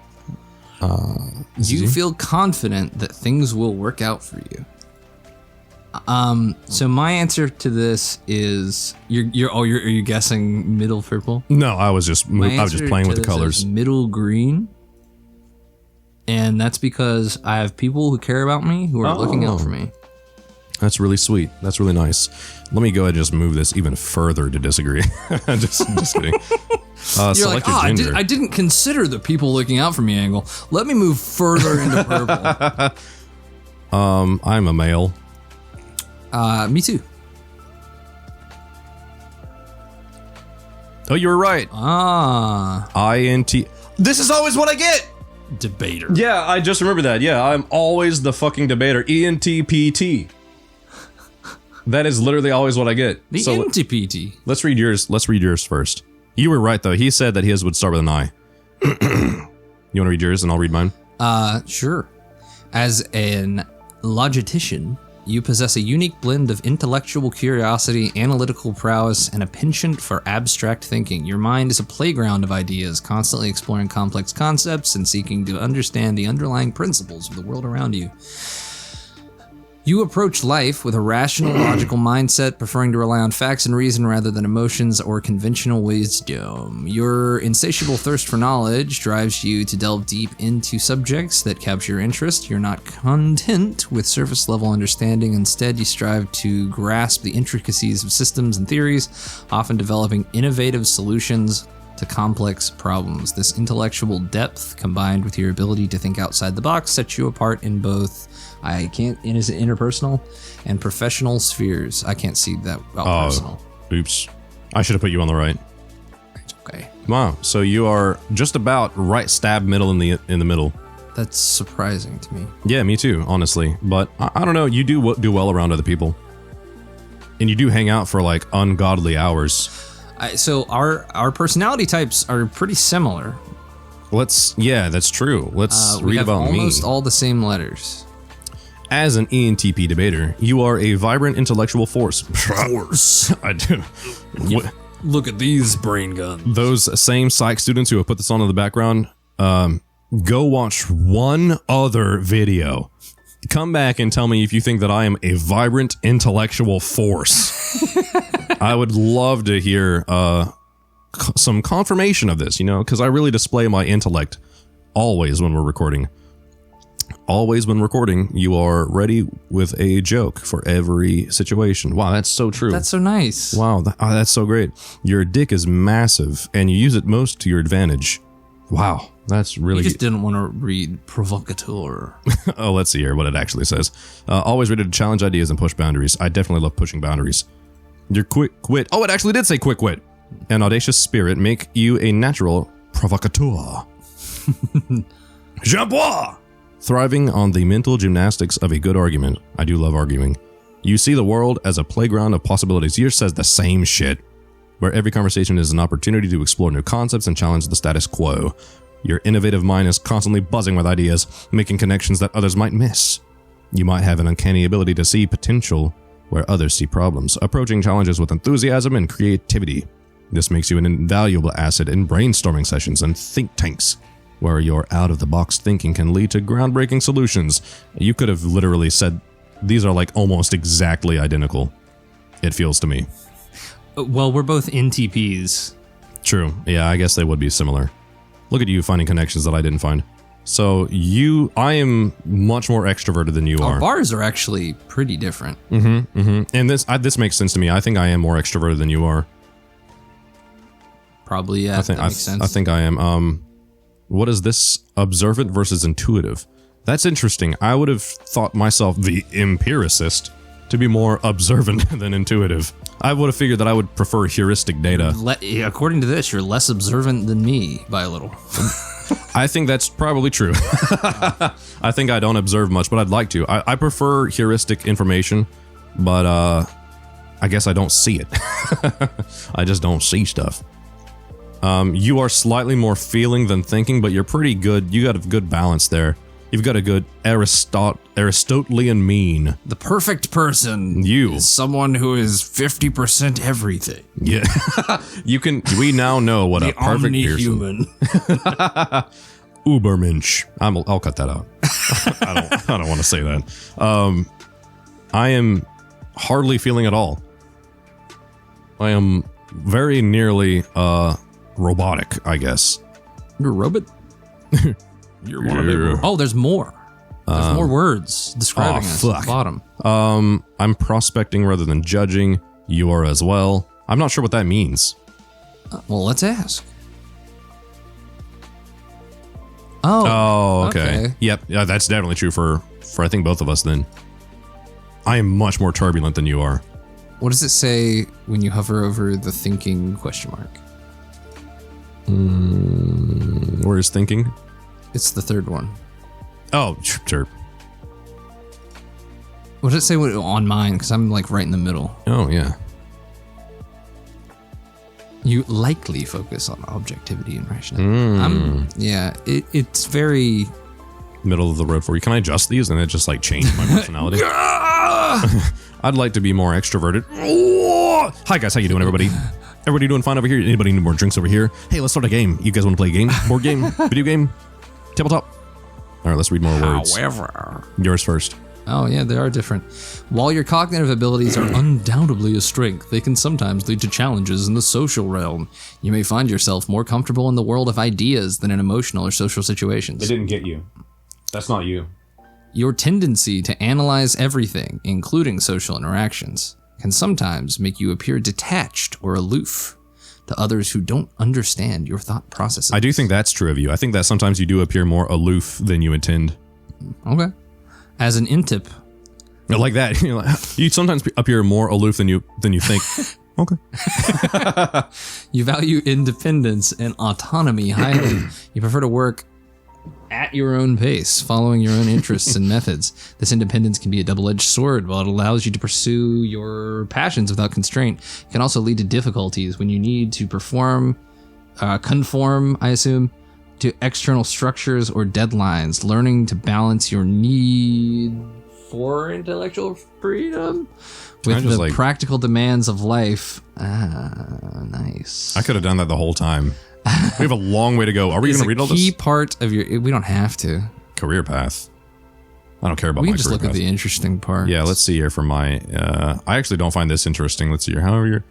You feel confident that things will work out for you. So my answer to this is are you guessing middle purple? No, I was just playing with the colors. Middle green. And that's because I have people who care about me who are looking out for me. That's really sweet. That's really nice. Let me go ahead and just move this even further to disagree. just kidding. You're select like, a gender. I didn't consider the people looking out for me angle. Let me move further into purple. I'm a male. Me too. Oh, you were right. INT. This is always what I get. Debater. Yeah, I just remembered that. Yeah, I'm always the fucking debater. ENTPT. That is literally always what I get. The NTPT. Let's read yours. Let's read yours first. You were right though. He said that his would start with an I. You want to read yours and I'll read mine? Sure. As an logistician, you possess a unique blend of intellectual curiosity, analytical prowess, and a penchant for abstract thinking. Your mind is a playground of ideas, constantly exploring complex concepts and seeking to understand the underlying principles of the world around you. You approach life with a rational, logical mindset, preferring to rely on facts and reason rather than emotions or conventional wisdom. Your insatiable thirst for knowledge drives you to delve deep into subjects that capture your interest. You're not content with surface-level understanding. Instead, you strive to grasp the intricacies of systems and theories, often developing innovative solutions to complex problems. This intellectual depth, combined with your ability to think outside the box, sets you apart in both interpersonal and professional spheres. I can't see that personal. Oops. I should have put you on the right. It's okay. Wow. So you are just about right stab middle in the middle. That's surprising to me. Yeah, me too, honestly. But I don't know. You do do well around other people, and you do hang out for like ungodly hours. So our personality types are pretty similar. Yeah, that's true. Let's read about me. We have almost all the same letters. As an ENTP debater, you are a vibrant intellectual force. I do. Look at these brain guns. Those same psych students who have put this on in the background, go watch one other video. Come back and tell me if you think that I am a vibrant intellectual force. I would love to hear some confirmation of this, because I really display my intellect always when we're recording. Always when recording, you are ready with a joke for every situation. Wow, that's so true. That's so nice. Wow, that's so great. Your dick is massive, and you use it most to your advantage. Wow, that's really... You just didn't want to read provocateur. Oh, let's see here what it actually says. Always ready to challenge ideas and push boundaries. I definitely love pushing boundaries. Your quick wit... Oh, it actually did say quick wit. An audacious spirit make you a natural provocateur. Jean-Paul! Thriving on the mental gymnastics of a good argument. I do love arguing. You see the world as a playground of possibilities. Yours says the same shit. Where every conversation is an opportunity to explore new concepts and challenge the status quo. Your innovative mind is constantly buzzing with ideas, making connections that others might miss. You might have an uncanny ability to see potential where others see problems, approaching challenges with enthusiasm and creativity. This makes you an invaluable asset in brainstorming sessions and think tanks, where your out-of-the-box thinking can lead to groundbreaking solutions. You could have literally said these are like almost exactly identical. It feels to me. Well, we're both NTPs. True. Yeah, I guess they would be similar. Look at you finding connections that I didn't find. So I am much more extroverted than you are. Our bars are actually pretty different. And this makes sense to me. I think I am more extroverted than you are. Probably, yeah. That makes sense. I think I am. What is this? Observant versus intuitive. That's interesting. I would have thought myself the empiricist. to be more observant than intuitive. I would have figured that I would prefer heuristic data. According to this, you're less observant than me by a little. I think that's probably true. I think I don't observe much, but I'd like to. I prefer heuristic information, but I guess I don't see it. I just don't see stuff. You are slightly more feeling than thinking, but you're pretty good. You got a good balance there. You've got a good Aristotelian mean. The perfect person is someone who is 50% everything. Yeah. We now know what a perfect human. Ubermensch. I'll cut that out. I don't want to say that. I am hardly feeling at all. I am very nearly robotic, I guess. You're a robot? You're one of them. Oh, there's more. There's more words describing us at the bottom. I'm prospecting rather than judging. You are as well. I'm not sure what that means. Well, let's ask. Oh, okay. Yep, yeah, that's definitely true for I think both of us then. I am much more turbulent than you are. What does it say when you hover over the thinking question mark? Where is thinking? It's the third one. Oh, sure. What does it say on mine? Because I'm like right in the middle. Oh, yeah. You likely focus on objectivity and rationality. It's very... Middle of the road for you. Can I adjust these and it just like change my personality? I'd like to be more extroverted. Hi guys, how you doing, everybody? Everybody doing fine over here? Anybody need more drinks over here? Hey, let's start a game. You guys want to play a game? Board game? Video game? Tabletop? All right, let's read more words. However. Yours first. Oh, yeah, they are different. While your cognitive abilities are undoubtedly a strength, they can sometimes lead to challenges in the social realm. You may find yourself more comfortable in the world of ideas than in emotional or social situations. They didn't get you. That's not you. Your tendency to analyze everything, including social interactions, can sometimes make you appear detached or aloof to others who don't understand your thought processes. I do think that's true of you. I think that sometimes you do appear more aloof than you intend. Okay. As an intip. Like that. You sometimes appear more aloof than you think. Okay. You value independence and autonomy highly. You prefer to work at your own pace, following your own interests and methods. This independence can be a double-edged sword. While it allows you to pursue your passions without constraint, it can also lead to difficulties when you need to conform, I assume, to external structures or deadlines. Learning to balance your need for intellectual freedom with the practical demands of life. Nice. I could have done that the whole time. We have a long way to go. Are we going to read all this? Key part of your... We don't have to. Career path. I don't care about my career path. We can just look at the interesting part. Yeah, let's see here for my... I actually don't find this interesting. Let's see here. However,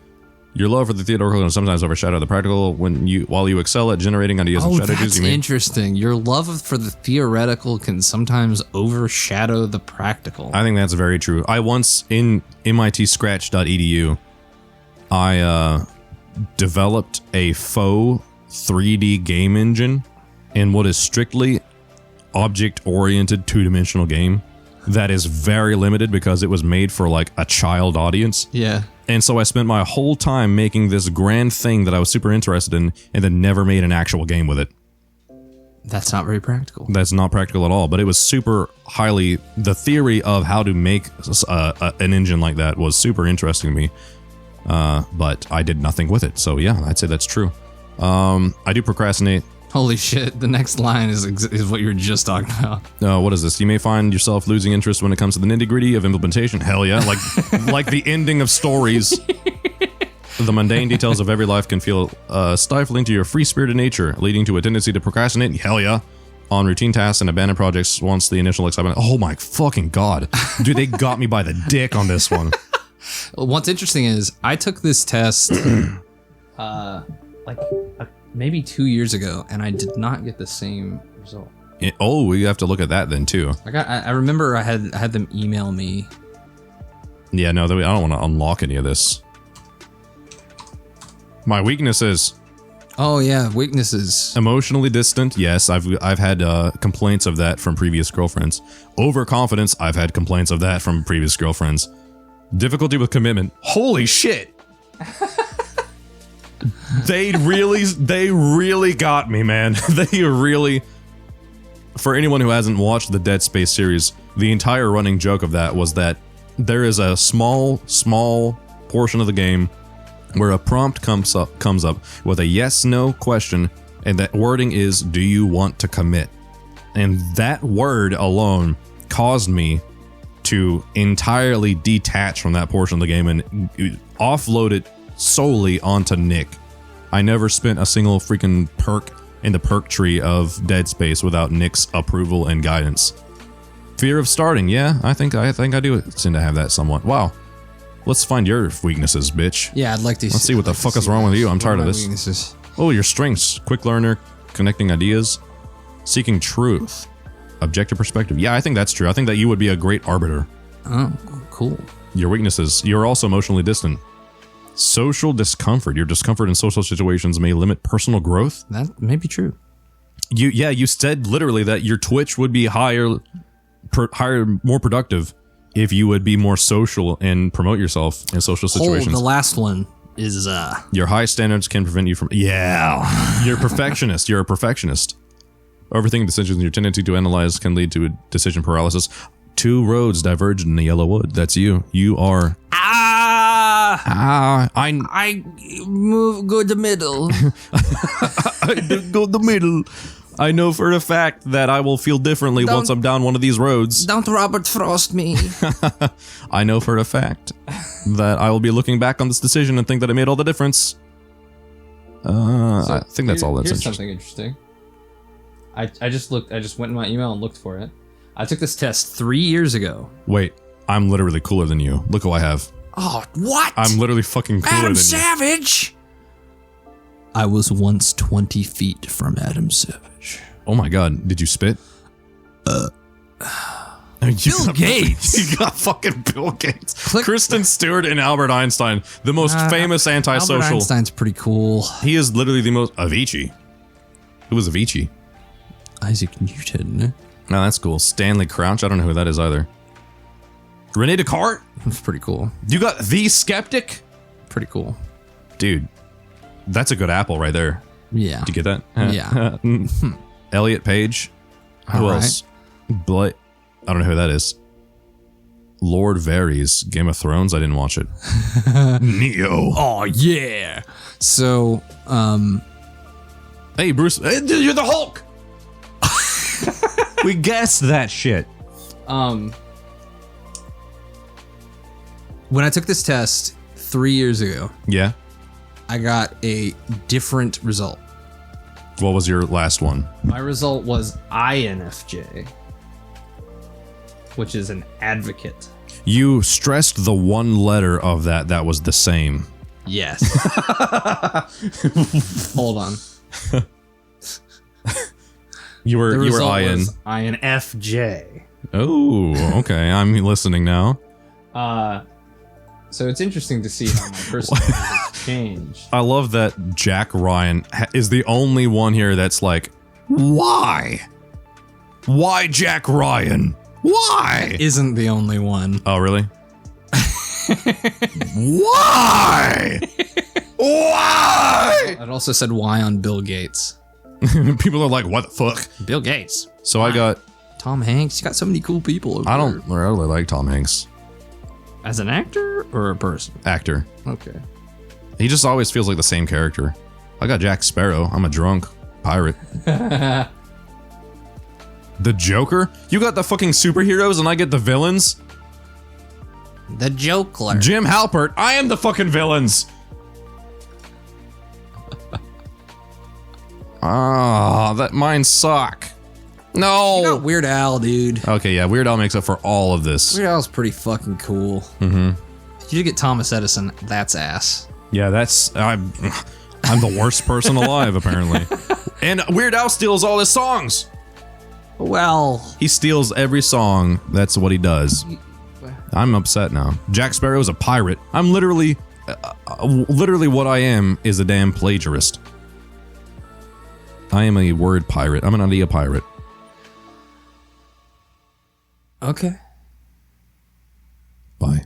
your love for the theoretical can sometimes overshadow the practical. While you excel at generating ideas and strategies... That's interesting. Your love for the theoretical can sometimes overshadow the practical. I think that's very true. I once, in mitscratch.edu, I developed a faux 3D game engine in what is strictly object-oriented two-dimensional game that is very limited because it was made for like a child audience. Yeah. And so I spent my whole time making this grand thing that I was super interested in and then never made an actual game with it. That's not very practical. That's not practical at all, but it was super highly... The theory of how to make an engine like that was super interesting to me. But I did nothing with it. So yeah, I'd say that's true. I do procrastinate. Holy shit, the next line is what you were just talking about. What is this? You may find yourself losing interest when it comes to the nitty-gritty of implementation. Hell yeah. Like the ending of stories. The mundane details of every life can feel stifling to your free-spirited nature, leading to a tendency to procrastinate. Hell yeah. On routine tasks and abandon projects once the initial excitement... Oh my fucking god. Dude, they got me by the dick on this one. What's interesting is I took this test maybe 2 years ago, and I did not get the same result. We have to look at that then too. I remember I had them email me. Yeah, no, I don't want to unlock any of this. My weaknesses. Oh yeah, weaknesses. Emotionally distant. Yes, I've had complaints of that from previous girlfriends. Overconfidence. I've had complaints of that from previous girlfriends. Difficulty with commitment. Holy shit. They really got me, man. They really... For anyone who hasn't watched the Dead Space series, the entire running joke of that was that there is a small portion of the game where a prompt comes up with a yes/no question, and that wording is, do you want to commit? And that word alone caused me to entirely detach from that portion of the game and offload it solely onto Nic. I never spent a single freaking perk in the perk tree of Dead Space without Nic's approval and guidance. Fear of starting, yeah, I think I do seem to have that somewhat. Wow. Let's find your weaknesses, bitch. Yeah, I'd like to Let's see what the fuck is wrong with you. I'm tired of this. Weaknesses. Oh, your strengths. Quick learner, connecting ideas, seeking truth, objective perspective. Yeah, I think that's true. I think that you would be a great arbiter. Oh, cool. Your weaknesses. You're also emotionally distant. Social discomfort. Your discomfort in social situations may limit personal growth. That may be true. You said literally that your Twitch would be higher, more productive if you would be more social and promote yourself in social situations. Oh, the last one is your high standards can prevent you from... Yeah. You're a perfectionist. You're a perfectionist. Overthinking decisions, your tendency to analyze can lead to a decision paralysis. 2 roads diverge in the yellow wood. That's you. You are... I go the middle. I do go the middle. I know for a fact that I will feel differently once I'm down one of these roads. Don't Robert Frost me. I know for a fact that I will be looking back on this decision and think that it made all the difference. I think that's all that's here's interesting. Something interesting. I just went in my email and looked for it. I took this test 3 years ago. Wait, I'm literally cooler than you. Look who I have. Oh, what? I'm literally fucking cooler Adam than Savage! I was once 20 feet from Adam Savage. Oh my god, did you spit? Bill Gates! You got fucking Bill Gates. Kristen Stewart and Albert Einstein, the most famous antisocial. Albert Einstein's pretty cool. He is literally the most... Avicii. Who was Avicii? Isaac Newton. No, that's cool. Stanley Crouch? I don't know who that is either. Rene Descartes? That's pretty cool. You got The Skeptic? Pretty cool. Dude, that's a good apple right there. Yeah. Did you get that? Yeah. Elliot Page? Who else? I don't know who that is. Lord Varys, Game of Thrones? I didn't watch it. Neo. Oh, yeah. So, Hey, Bruce. Hey, you're the Hulk! We guessed that shit. When I took this test 3 years ago, Yeah? I got a different result. What was your last one? My result was INFJ, which is an advocate. You stressed the one letter of that was the same. Yes. Hold on. You were IN. INFJ. Oh, okay. I'm listening now. So it's interesting to see how my personality has changed. I love that Jack Ryan is the only one here that's like, why? Why Jack Ryan? Why? Isn't the only one. Oh, really? Why? Why? It also said why on Bill Gates. People are like, what the fuck? Bill Gates. So I got... Tom Hanks. You got so many cool people over I don't really like Tom Hanks. As an actor or a person? Actor. Okay. He just always feels like the same character. I got Jack Sparrow. I'm a drunk pirate. The Joker? You got the fucking superheroes and I get the villains? The Joker. Jim Halpert, I am the fucking villains. Ah, that mine suck. No. You got Weird Al, dude. Okay, yeah, Weird Al makes up for all of this. Weird Al's pretty fucking cool. Mm-hmm. You get Thomas Edison, that's ass. Yeah, I'm the worst person alive, apparently. And Weird Al steals all his songs. Well, He steals every song. That's what he does. I'm upset now. Jack Sparrow is a pirate. I'm literally what I am is a damn plagiarist. I am a word pirate. I'm an idea pirate. okay. Bye.